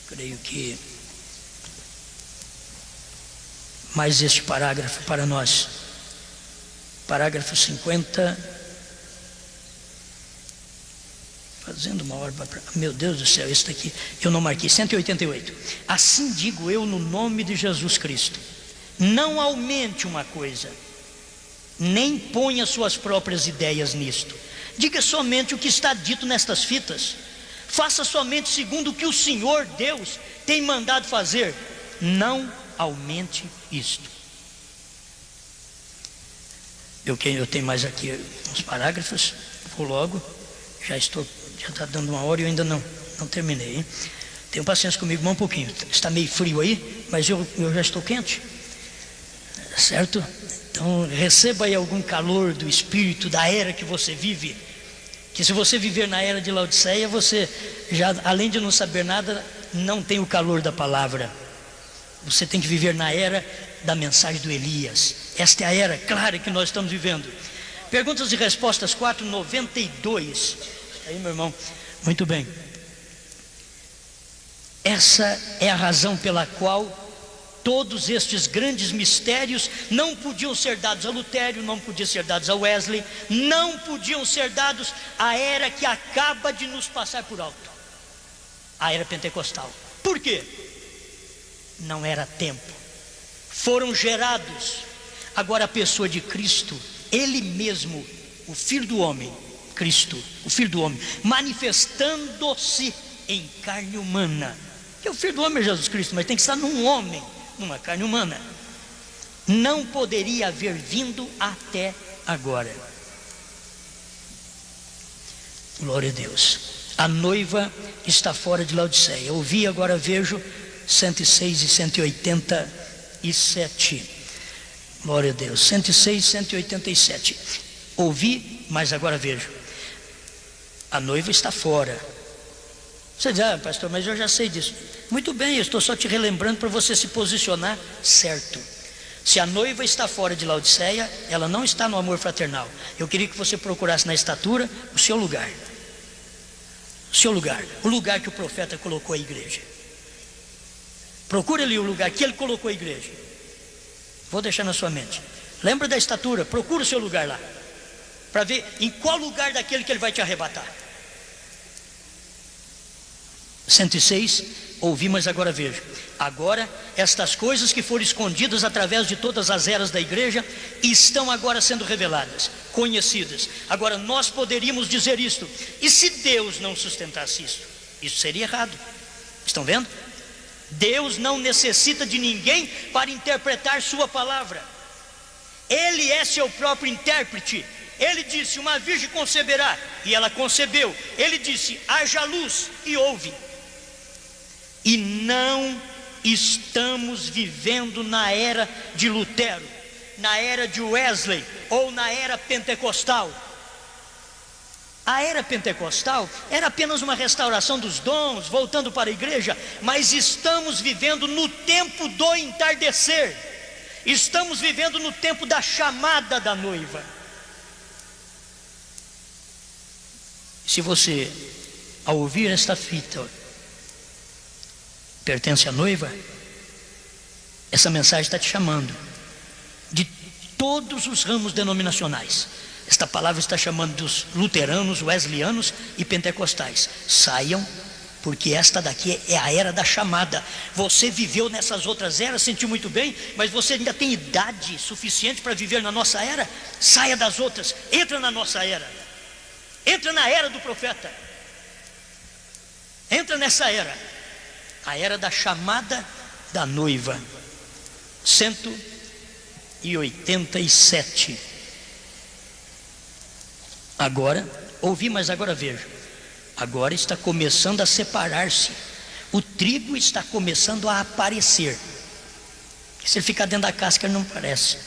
creio que mais este parágrafo para nós, parágrafo 50. Fazendo uma obra para... Meu Deus do céu, esse daqui eu não marquei, 188. Assim digo eu no nome de Jesus Cristo: não aumente uma coisa, nem ponha suas próprias ideias nisto. Diga somente o que está dito nestas fitas. Faça somente segundo o que o Senhor Deus tem mandado fazer. Não aumente isto. Eu tenho mais aqui uns parágrafos, vou logo. Já está dando uma hora e eu ainda não terminei, hein? Tenham paciência comigo mais um pouquinho. Está meio frio aí, mas eu já estou quente, certo? Então receba aí algum calor do Espírito, da era que você vive. Que se você viver na era de Laodiceia, você já, além de não saber nada, não tem o calor da palavra. Você tem que viver na era da mensagem do Elias. Esta é a era clara que nós estamos vivendo. Perguntas e respostas 4:92. Aí, meu irmão, muito bem. Essa é a razão pela qual Todos estes grandes mistérios não podiam ser dados a Lutero, não podiam ser dados a Wesley, não podiam ser dados à era que acaba de nos passar por alto, a era pentecostal. Por quê? Não era tempo. Foram gerados. Agora a pessoa de Cristo, Ele mesmo, o Filho do homem, Cristo, o Filho do homem, manifestando-se em carne humana. Que o Filho do homem é Jesus Cristo, mas tem que estar num homem, numa carne humana. Não poderia haver vindo até agora. Glória a Deus. A noiva está fora de Laodiceia. Ouvi, agora vejo 106 e 187. Glória a Deus. 106 e 187. Ouvi, mas agora vejo. A noiva está fora. Você diz, pastor, mas eu já sei disso. Muito bem, eu estou só te relembrando para você se posicionar certo. Se a noiva está fora de Laodiceia, ela não está no amor fraternal. Eu queria que você procurasse na estatura o seu lugar. O seu lugar, o lugar que o profeta colocou a igreja. Procure ali o lugar que ele colocou a igreja. Vou deixar na sua mente. Lembra da estatura, procura o seu lugar lá, para ver em qual lugar daquele que ele vai te arrebatar. 106, ouvi, mas agora vejo. Agora, estas coisas que foram escondidas através de todas as eras da igreja, estão agora sendo reveladas, conhecidas. Agora, nós poderíamos dizer isto, e se Deus não sustentasse isso? Isso seria errado. Estão vendo? Deus não necessita de ninguém para interpretar sua palavra. Ele é seu próprio intérprete. Ele disse, uma virgem conceberá, e ela concebeu. Ele disse, haja luz, e houve. E não estamos vivendo na era de Lutero, na era de Wesley, ou na era pentecostal. A era pentecostal era apenas uma restauração dos dons, voltando para a igreja. Mas estamos vivendo no tempo do entardecer. Estamos vivendo no tempo da chamada da noiva. Se você, ao ouvir esta fita, pertence à noiva, essa mensagem está te chamando. De todos os ramos denominacionais, esta palavra está chamando dos luteranos, wesleyanos e pentecostais. Saiam, porque esta daqui é a era da chamada. Você viveu nessas outras eras, sentiu muito bem, mas você ainda tem idade suficiente para viver na nossa era. Saia das outras, entra na nossa era. Entra na era do profeta. Entra nessa era, a era da chamada da noiva. 187. Agora, ouvi, mas agora vejo. Agora está começando a separar-se. O trigo está começando a aparecer. Se ele ficar dentro da casca, ele não aparece.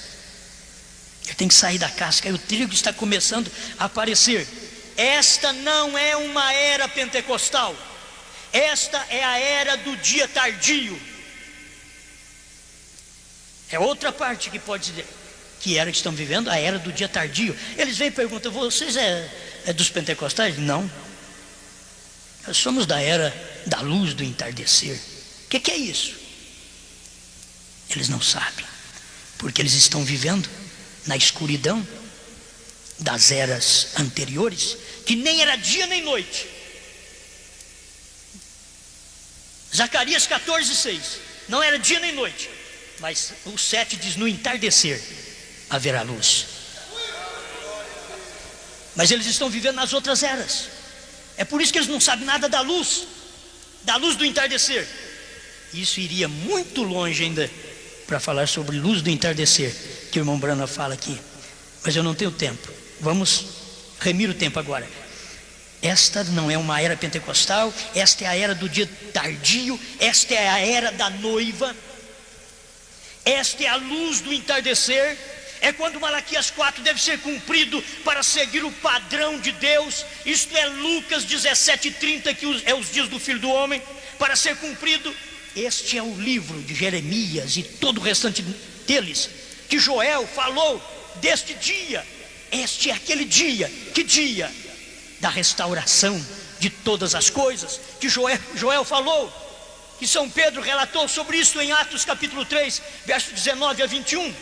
Ele tem que sair da casca. E o trigo está começando a aparecer. Esta não é uma era pentecostal. Esta é a era do dia tardio. É outra parte que pode dizer que era que estão vivendo, a era do dia tardio. Eles vêm e perguntam, vocês é dos pentecostais? Não. Nós somos da era da luz do entardecer. O que é isso? Eles não sabem, porque eles estão vivendo na escuridão das eras anteriores, que nem era dia nem noite. Zacarias 14:6, não era dia nem noite, mas o 7 diz, no entardecer haverá luz. Mas eles estão vivendo nas outras eras. É por isso que eles não sabem nada da luz do entardecer. Isso iria muito longe ainda para falar sobre luz do entardecer, que o irmão Brana fala aqui, mas eu não tenho tempo. Vamos remir o tempo agora. Esta não é uma era pentecostal, esta é a era do dia tardio, esta é a era da noiva, esta é a luz do entardecer. É quando Malaquias 4 deve ser cumprido para seguir o padrão de Deus. Isto é Lucas 17:30, que é os dias do Filho do Homem, para ser cumprido. Este é o livro de Jeremias e todo o restante deles, que Joel falou deste dia. Este é aquele dia. Que dia? Da restauração de todas as coisas, que Joel falou. que São Pedro relatou sobre isso em Atos capítulo 3, verso 19 a 21.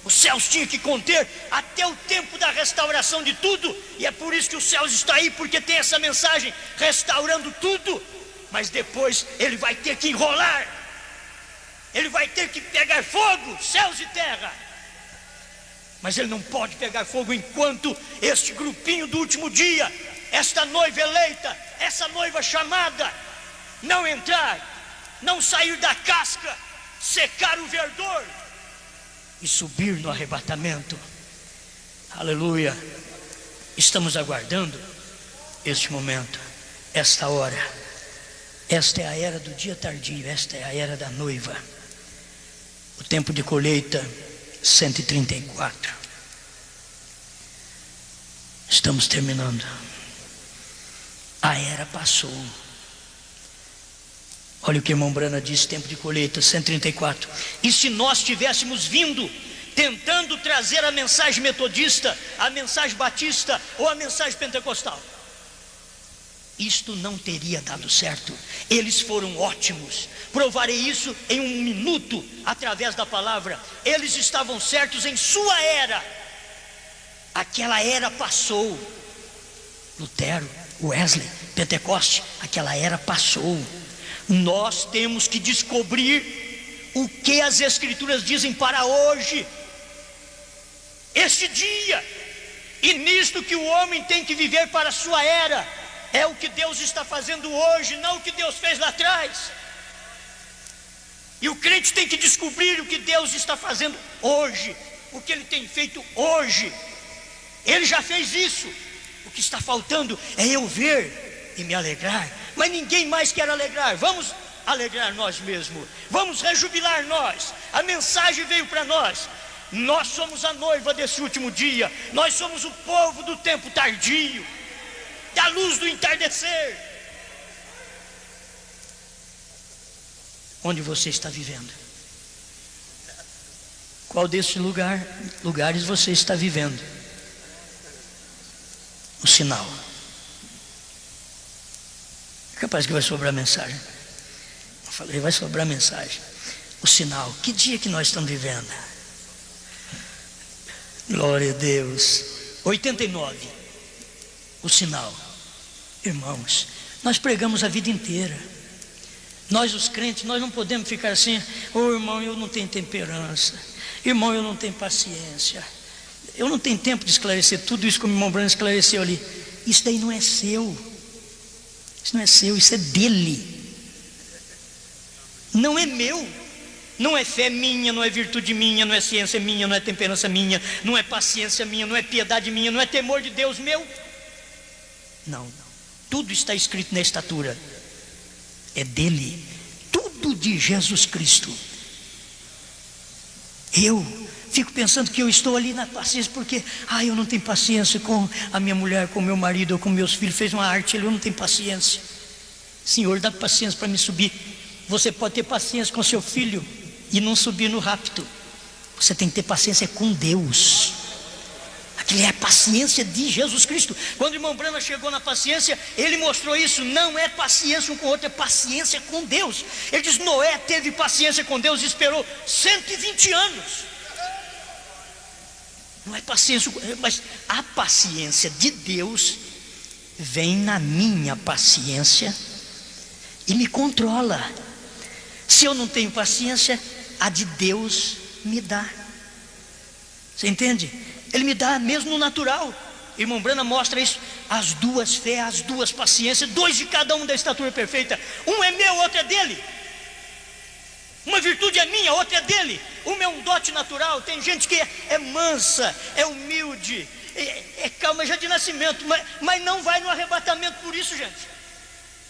Os céus tinham que conter até o tempo da restauração de tudo, e é por isso que os céus está aí, porque tem essa mensagem restaurando tudo. Mas depois ele vai ter que enrolar, ele vai ter que pegar fogo, céus e terra. Mas ele não pode pegar fogo enquanto este grupinho do último dia, esta noiva eleita, essa noiva chamada, não entrar, não sair da casca, secar o verdor e subir no arrebatamento. Aleluia. Estamos aguardando este momento, esta hora. Esta é a era do dia tardio, esta é a era da noiva. O tempo de colheita 134. Estamos terminando. A era passou. Olha o que o irmão Brana disse, tempo de colheita 134. E se nós tivéssemos vindo tentando trazer a mensagem metodista, a mensagem batista ou a mensagem pentecostal, isto não teria dado certo. Eles foram ótimos. Provarei isso em um minuto através da palavra. Eles estavam certos em sua era. Aquela era passou. Lutero, Wesley, Pentecoste, aquela era passou. Nós temos que descobrir o que as Escrituras dizem para hoje, este dia, e nisto que o homem tem que viver para a sua era. É o que Deus está fazendo hoje, não o que Deus fez lá atrás. E o crente tem que descobrir o que Deus está fazendo hoje, o que Ele tem feito hoje. Ele já fez isso. O que está faltando é eu ver e me alegrar. Mas ninguém mais quer alegrar. Vamos alegrar nós mesmos, vamos rejubilar nós. A mensagem veio para nós. Nós somos a noiva desse último dia. Nós somos o povo do tempo tardio, da luz do entardecer. Onde você está vivendo? Qual desses lugares você está vivendo? O sinal. É capaz que vai sobrar mensagem. Eu falei, vai sobrar mensagem. O sinal. Que dia que nós estamos vivendo? Glória a Deus. 89. O sinal. Irmãos, nós pregamos a vida inteira. Nós os crentes, nós não podemos ficar assim: ô irmão, eu não tenho temperança, irmão, eu não tenho paciência, eu não tenho tempo de esclarecer tudo isso que o irmão Brano esclareceu ali. Isso daí não é seu. Isso não é seu, isso é dele. Não é meu. Não é fé minha, não é virtude minha, não é ciência minha, não é temperança minha, não é paciência minha, não é piedade minha, não é temor de Deus meu. Não. Tudo está escrito na Escritura. É dele. Tudo de Jesus Cristo. Eu fico pensando que eu estou ali na paciência porque eu não tenho paciência com a minha mulher, com o meu marido ou com meus filhos. Fez uma arte, eu não tenho paciência. Senhor, dá paciência para me subir. Você pode ter paciência com seu filho e não subir no rapto. Você tem que ter paciência com Deus. Aquilo é a paciência de Jesus Cristo. Quando o irmão Brana chegou na paciência, ele mostrou isso. Não é paciência um com o outro, é paciência com Deus. Ele diz: Noé teve paciência com Deus e esperou 120 anos. Não é paciência, mas a paciência de Deus vem na minha paciência e me controla. Se eu não tenho paciência, a de Deus me dá. Você entende? Ele me dá mesmo no natural. Irmão Brana mostra isso. As duas fé, as duas paciências, dois de cada um da estatura perfeita. Um é meu, outro é dele. Uma virtude é minha, outra é dele. Uma é um dote natural. Tem gente que é mansa, é humilde, é calma já de nascimento, mas não vai no arrebatamento por isso, gente.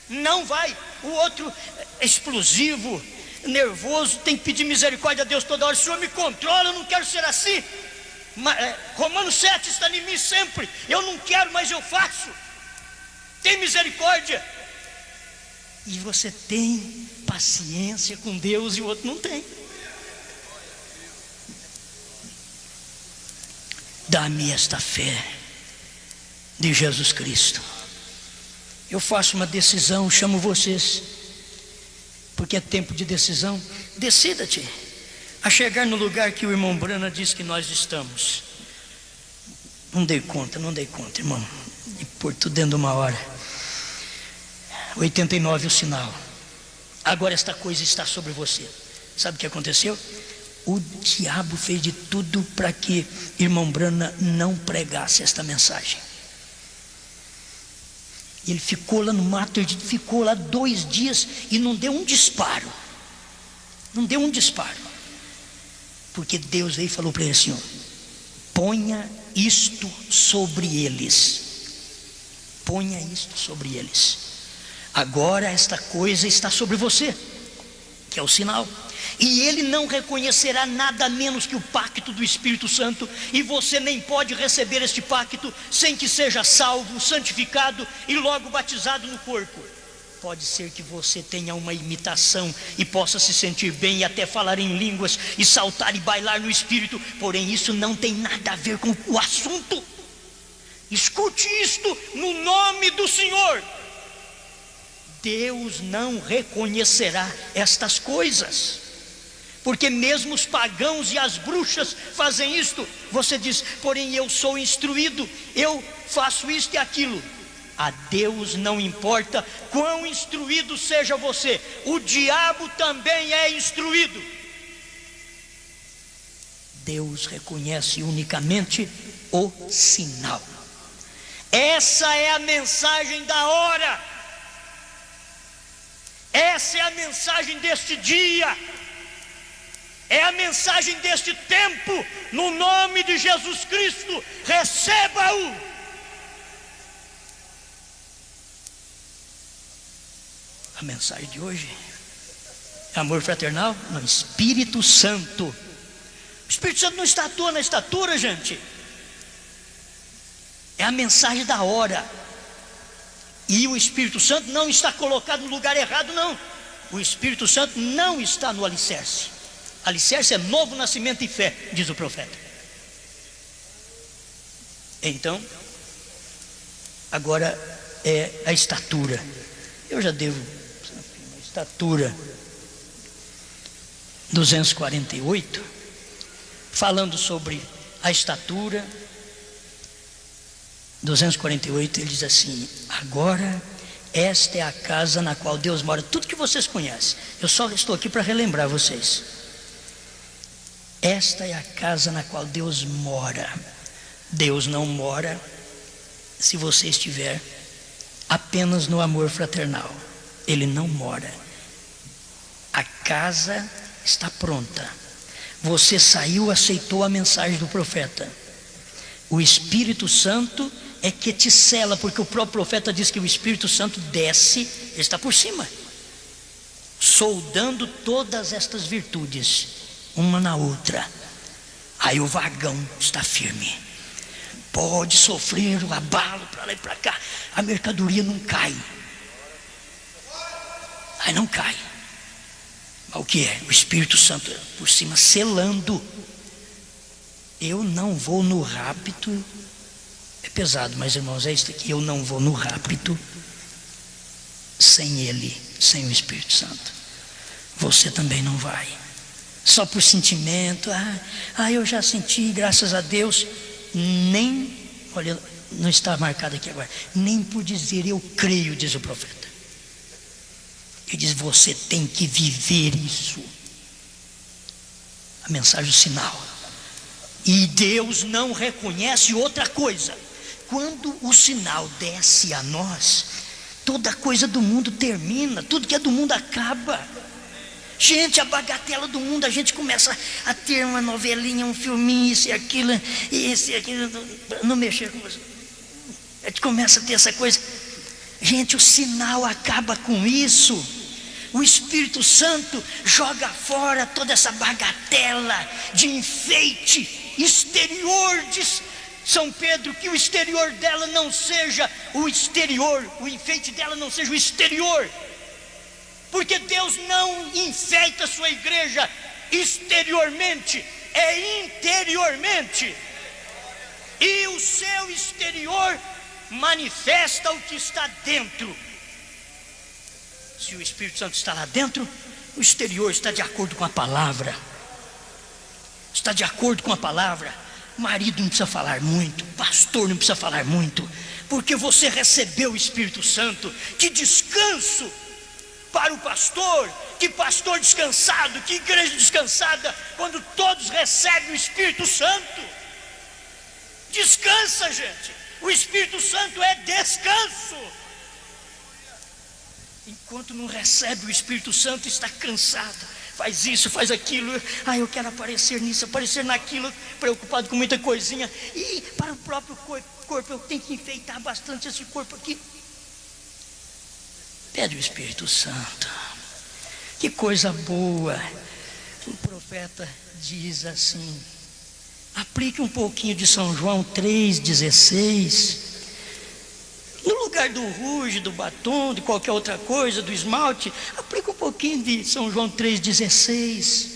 Não vai. O outro é explosivo, nervoso, tem que pedir misericórdia a Deus toda hora. Senhor, me controla, eu não quero ser assim. Romanos 7 está em mim sempre. Eu não quero, mas eu faço. Tem misericórdia. E você tem paciência com Deus e o outro não tem. Dá-me esta fé de Jesus Cristo. Eu faço uma decisão, chamo vocês. porque é tempo de decisão. Decida-te a chegar no lugar que o irmão Brana diz que nós estamos. Não dei conta, irmão, de pôr tudo dentro de uma hora. 89 o sinal. Agora esta coisa está sobre você. Sabe o que aconteceu? O diabo fez de tudo para que irmão Brana não pregasse esta mensagem. Ele ficou lá no mato, ele ficou lá 2 dias e não deu um disparo. Não deu um disparo. Porque Deus veio e falou para ele assim: ó, ponha isto sobre eles. Ponha isto sobre eles. Agora esta coisa está sobre você, que é o sinal. E ele não reconhecerá nada menos que o pacto do Espírito Santo. E você nem pode receber este pacto sem que seja salvo, santificado e logo batizado no corpo. Pode ser que você tenha uma imitação e possa se sentir bem e até falar em línguas e saltar e bailar no Espírito. Porém isso não tem nada a ver com o assunto. Escute isto no nome do Senhor. Deus não reconhecerá estas coisas. Porque mesmo os pagãos e as bruxas fazem isto. Você diz: porém eu sou instruído, eu faço isto e aquilo. A Deus não importa quão instruído seja você. O diabo também é instruído. Deus reconhece unicamente o sinal. Essa é a mensagem da hora. Essa é a mensagem deste dia. É a mensagem deste tempo. No nome de Jesus Cristo, receba-o. A mensagem de hoje é amor fraternal no Espírito Santo. O Espírito Santo não está à toa na estatura, gente. É a mensagem da hora. E o Espírito Santo não está colocado no lugar errado, não. O Espírito Santo não está no alicerce. Alicerce é novo nascimento e fé, diz o profeta. Então, agora é a estatura. Eu já devo, a estatura 248, falando sobre a estatura. 248, ele diz assim: agora esta é a casa na qual Deus mora. Tudo que vocês conhecem, eu só estou aqui para relembrar vocês. Esta é a casa na qual Deus mora. Deus não mora se você estiver apenas no amor fraternal. Ele não mora. A casa está pronta. Você saiu, aceitou a mensagem do profeta. O Espírito Santo é que te sela, porque o próprio profeta diz que o Espírito Santo desce, ele está por cima, soldando todas estas virtudes uma na outra. Aí o vagão está firme. Pode sofrer o abalo para lá e para cá, a mercadoria não cai. Aí não cai. Mas o que é? O Espírito Santo por cima selando. Eu não vou no rapto. É pesado, mas irmãos, é isso aqui. Eu não vou no rapto sem Ele, sem o Espírito Santo. Você também não vai. Só por sentimento. Eu já senti, graças a Deus. Nem, olha, não está marcado aqui agora. Nem por dizer eu creio, diz o profeta. Ele diz: você tem que viver isso. A mensagem do sinal. E Deus não reconhece outra coisa. Quando o sinal desce a nós, toda coisa do mundo termina, tudo que é do mundo acaba. Gente, a bagatela do mundo, a gente começa a ter uma novelinha, um filminho, isso e aquilo, não mexer com você. A gente começa a ter essa coisa. Gente, o sinal acaba com isso. O Espírito Santo joga fora toda essa bagatela de enfeite exterior. Diz São Pedro que o exterior dela não seja o exterior, o enfeite dela não seja o exterior, porque Deus não enfeita a sua igreja exteriormente, é interiormente. E o seu exterior manifesta o que está dentro. Se o Espírito Santo está lá dentro, o exterior está de acordo com a palavra. Está de acordo com a palavra. Marido não precisa falar muito, pastor não precisa falar muito, porque você recebeu o Espírito Santo. Que descanso para o pastor, que pastor descansado, que igreja descansada, quando todos recebem o Espírito Santo. Descansa, gente. O Espírito Santo é descanso. Enquanto não recebe o Espírito Santo, está cansado, faz isso, faz aquilo. Eu quero aparecer nisso, aparecer naquilo, preocupado com muita coisinha. E para o próprio corpo, eu tenho que enfeitar bastante esse corpo aqui. Pede o Espírito Santo. Que coisa boa. O profeta diz assim: aplique um pouquinho de São João 3,16. No lugar do rouge, do batom, de qualquer outra coisa, do esmalte, aplica um pouquinho de São João 3,16,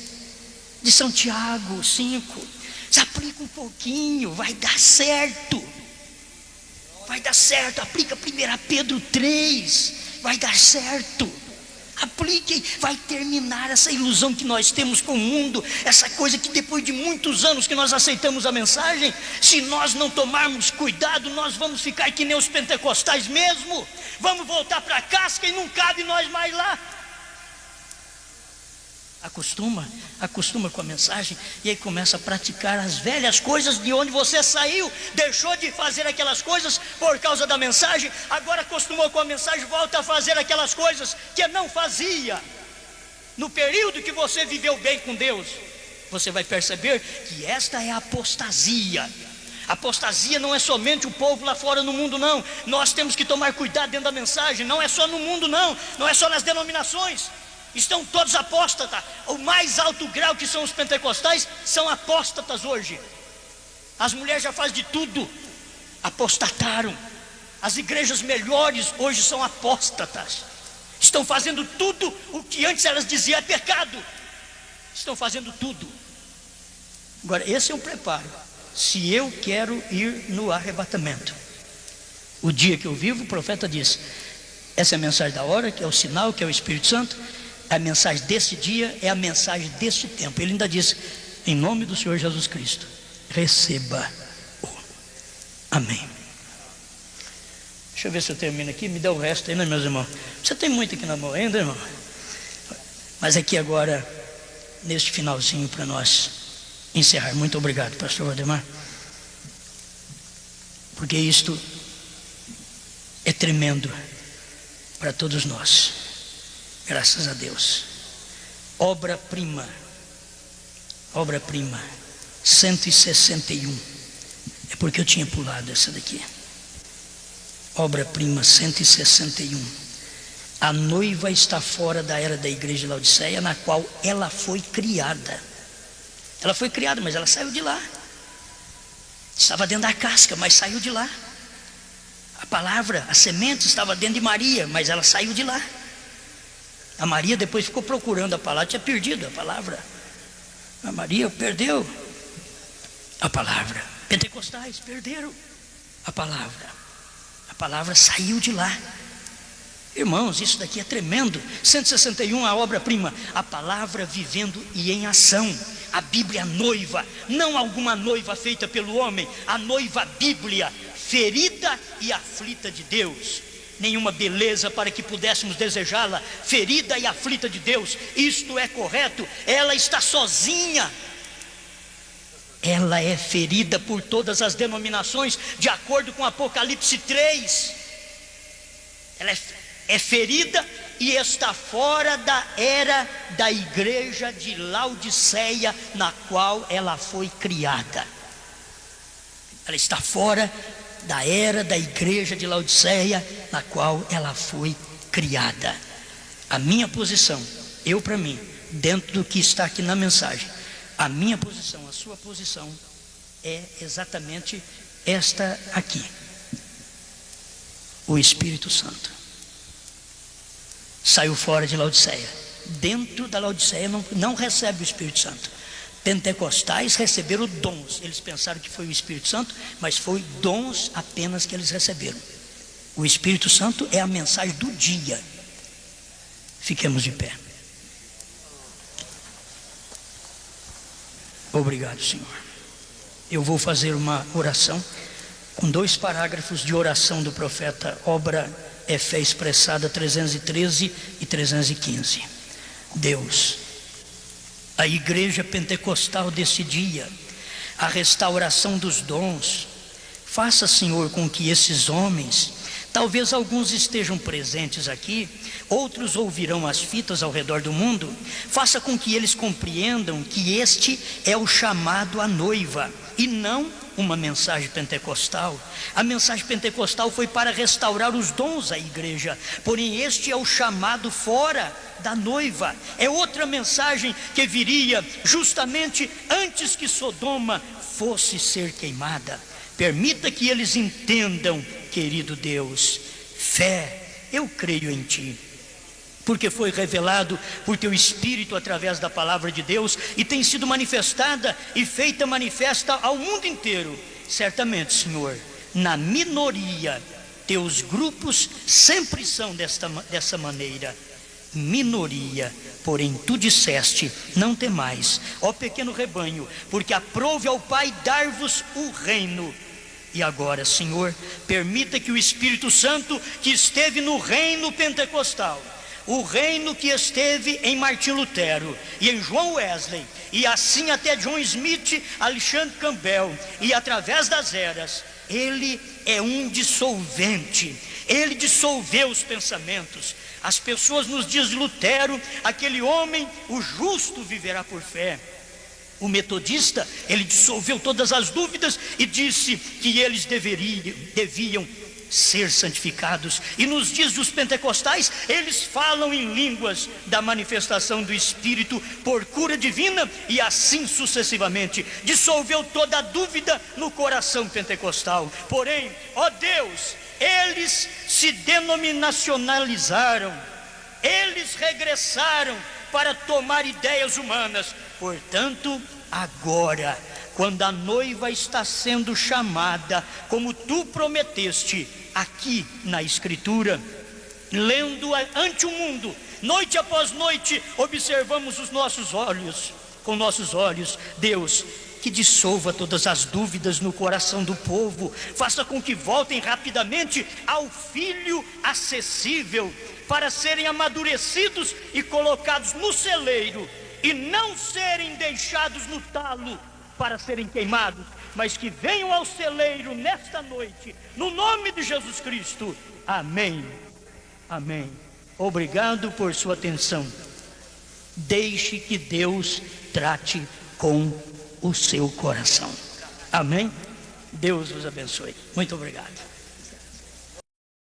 de São Tiago 5. Você aplica um pouquinho, vai dar certo. Vai dar certo. Aplica 1 Pedro 3, vai dar certo. Aplique, vai terminar essa ilusão que nós temos com o mundo, essa coisa que depois de muitos anos que nós aceitamos a mensagem, se nós não tomarmos cuidado, nós vamos ficar que nem os pentecostais mesmo, vamos voltar para a casca e não cabe nós mais lá. Acostuma com a mensagem, e aí começa a praticar as velhas coisas de onde você saiu, deixou de fazer aquelas coisas por causa da mensagem, agora acostumou com a mensagem, volta a fazer aquelas coisas que não fazia. No período que você viveu bem com Deus, você vai perceber que esta é a apostasia. Apostasia não é somente o povo lá fora no mundo, não. Nós temos que tomar cuidado dentro da mensagem. Não é só no mundo, não é só nas denominações. Estão todos apóstatas. O mais alto grau, que são os pentecostais, são apóstatas hoje. As mulheres já fazem de tudo, apostataram. As igrejas melhores hoje são apóstatas. Estão fazendo tudo o que antes elas diziam é pecado. Estão fazendo tudo. Agora, esse é o preparo. Se eu quero ir no arrebatamento, o dia que eu vivo, o profeta diz: essa é a mensagem da hora, que é o sinal, que é o Espírito Santo. A mensagem desse dia é a mensagem desse tempo. Ele ainda diz: em nome do Senhor Jesus Cristo, receba-o. Amém. Deixa eu ver se eu termino aqui. Me dá o resto aí, né, meus irmãos? Você tem muito aqui na mão ainda, irmão? Mas aqui agora, neste finalzinho, para nós encerrar. Muito obrigado, pastor Valdemar, porque isto é tremendo para todos nós. Graças a Deus. Obra-prima 161. É porque eu tinha pulado essa daqui. Obra-prima 161. A noiva está fora da era da igreja de Laodiceia, na qual ela foi criada. Ela foi criada, mas ela saiu de lá. Estava dentro da casca, mas saiu de lá. A palavra, a semente estava dentro de Maria, mas ela saiu de lá. A Maria depois ficou procurando a palavra, tinha perdido a palavra. A Maria perdeu a palavra. Pentecostais perderam a palavra. A palavra saiu de lá. Irmãos, isso daqui é tremendo. 161, a obra-prima, a palavra vivendo e em ação. A Bíblia noiva, não alguma noiva feita pelo homem, a noiva Bíblia, ferida e aflita de Deus. Nenhuma beleza para que pudéssemos desejá-la, ferida e aflita de Deus. Isto é correto. Ela está sozinha. Ela é ferida por todas as denominações, de acordo com Apocalipse 3. Ela é ferida e está fora da era da igreja de Laodiceia, na qual ela foi criada. Ela está fora da era da igreja de Laodiceia, na qual ela foi criada. A minha posição, eu para mim, dentro do que está aqui na mensagem, a minha posição, a sua posição é exatamente esta aqui: o Espírito Santo saiu fora de Laodiceia. Dentro da Laodiceia não recebe o Espírito Santo. Pentecostais receberam dons. Eles pensaram que foi o Espírito Santo, mas foi dons apenas que eles receberam. O Espírito Santo é a mensagem do dia. Fiquemos de pé. Obrigado, Senhor. Eu vou fazer uma oração com 2 parágrafos de oração do profeta, obra é fé expressada 313 e 315. Deus, a igreja pentecostal desse dia, a restauração dos dons, faça, Senhor, com que esses homens, talvez alguns estejam presentes aqui, outros ouvirão as fitas ao redor do mundo, faça com que eles compreendam que este é o chamado à noiva e não uma mensagem pentecostal. A mensagem pentecostal foi para restaurar os dons à igreja, porém este é o chamado fora da noiva. É outra mensagem que viria justamente antes que Sodoma fosse ser queimada. Permita que eles entendam, querido Deus, fé, eu creio em Ti, porque foi revelado por Teu Espírito através da palavra de Deus e tem sido manifestada e feita manifesta ao mundo inteiro. Certamente, Senhor, na minoria, Teus grupos sempre são dessa maneira, minoria, porém Tu disseste, não temais, ó pequeno rebanho, porque aprouve ao Pai dar-vos o reino. E agora, Senhor, permita que o Espírito Santo que esteve no reino pentecostal, o reino que esteve em Martim Lutero e em João Wesley, e assim até John Smith, Alexandre Campbell, e através das eras, ele é um dissolvente, ele dissolveu os pensamentos. As pessoas nos dias de Lutero, aquele homem, o justo viverá por fé. O metodista, ele dissolveu todas as dúvidas e disse que eles deviam ser santificados. E nos dias dos pentecostais, eles falam em línguas da manifestação do Espírito por cura divina, e assim sucessivamente. Dissolveu toda a dúvida no coração pentecostal. Porém, ó Deus, eles se denominacionalizaram, eles regressaram para tomar ideias humanas. Portanto, agora, quando a noiva está sendo chamada, como Tu prometeste aqui na Escritura, lendo ante o mundo, noite após noite, observamos os nossos olhos, com nossos olhos, Deus, que dissolva todas as dúvidas no coração do povo, faça com que voltem rapidamente ao Filho acessível, para serem amadurecidos e colocados no celeiro, e não serem deixados no talo para serem queimados, mas que venham ao celeiro nesta noite, no nome de Jesus Cristo. Amém. Amém. Obrigado por sua atenção. Deixe que Deus trate com o seu coração. Amém. Deus vos abençoe. Muito obrigado.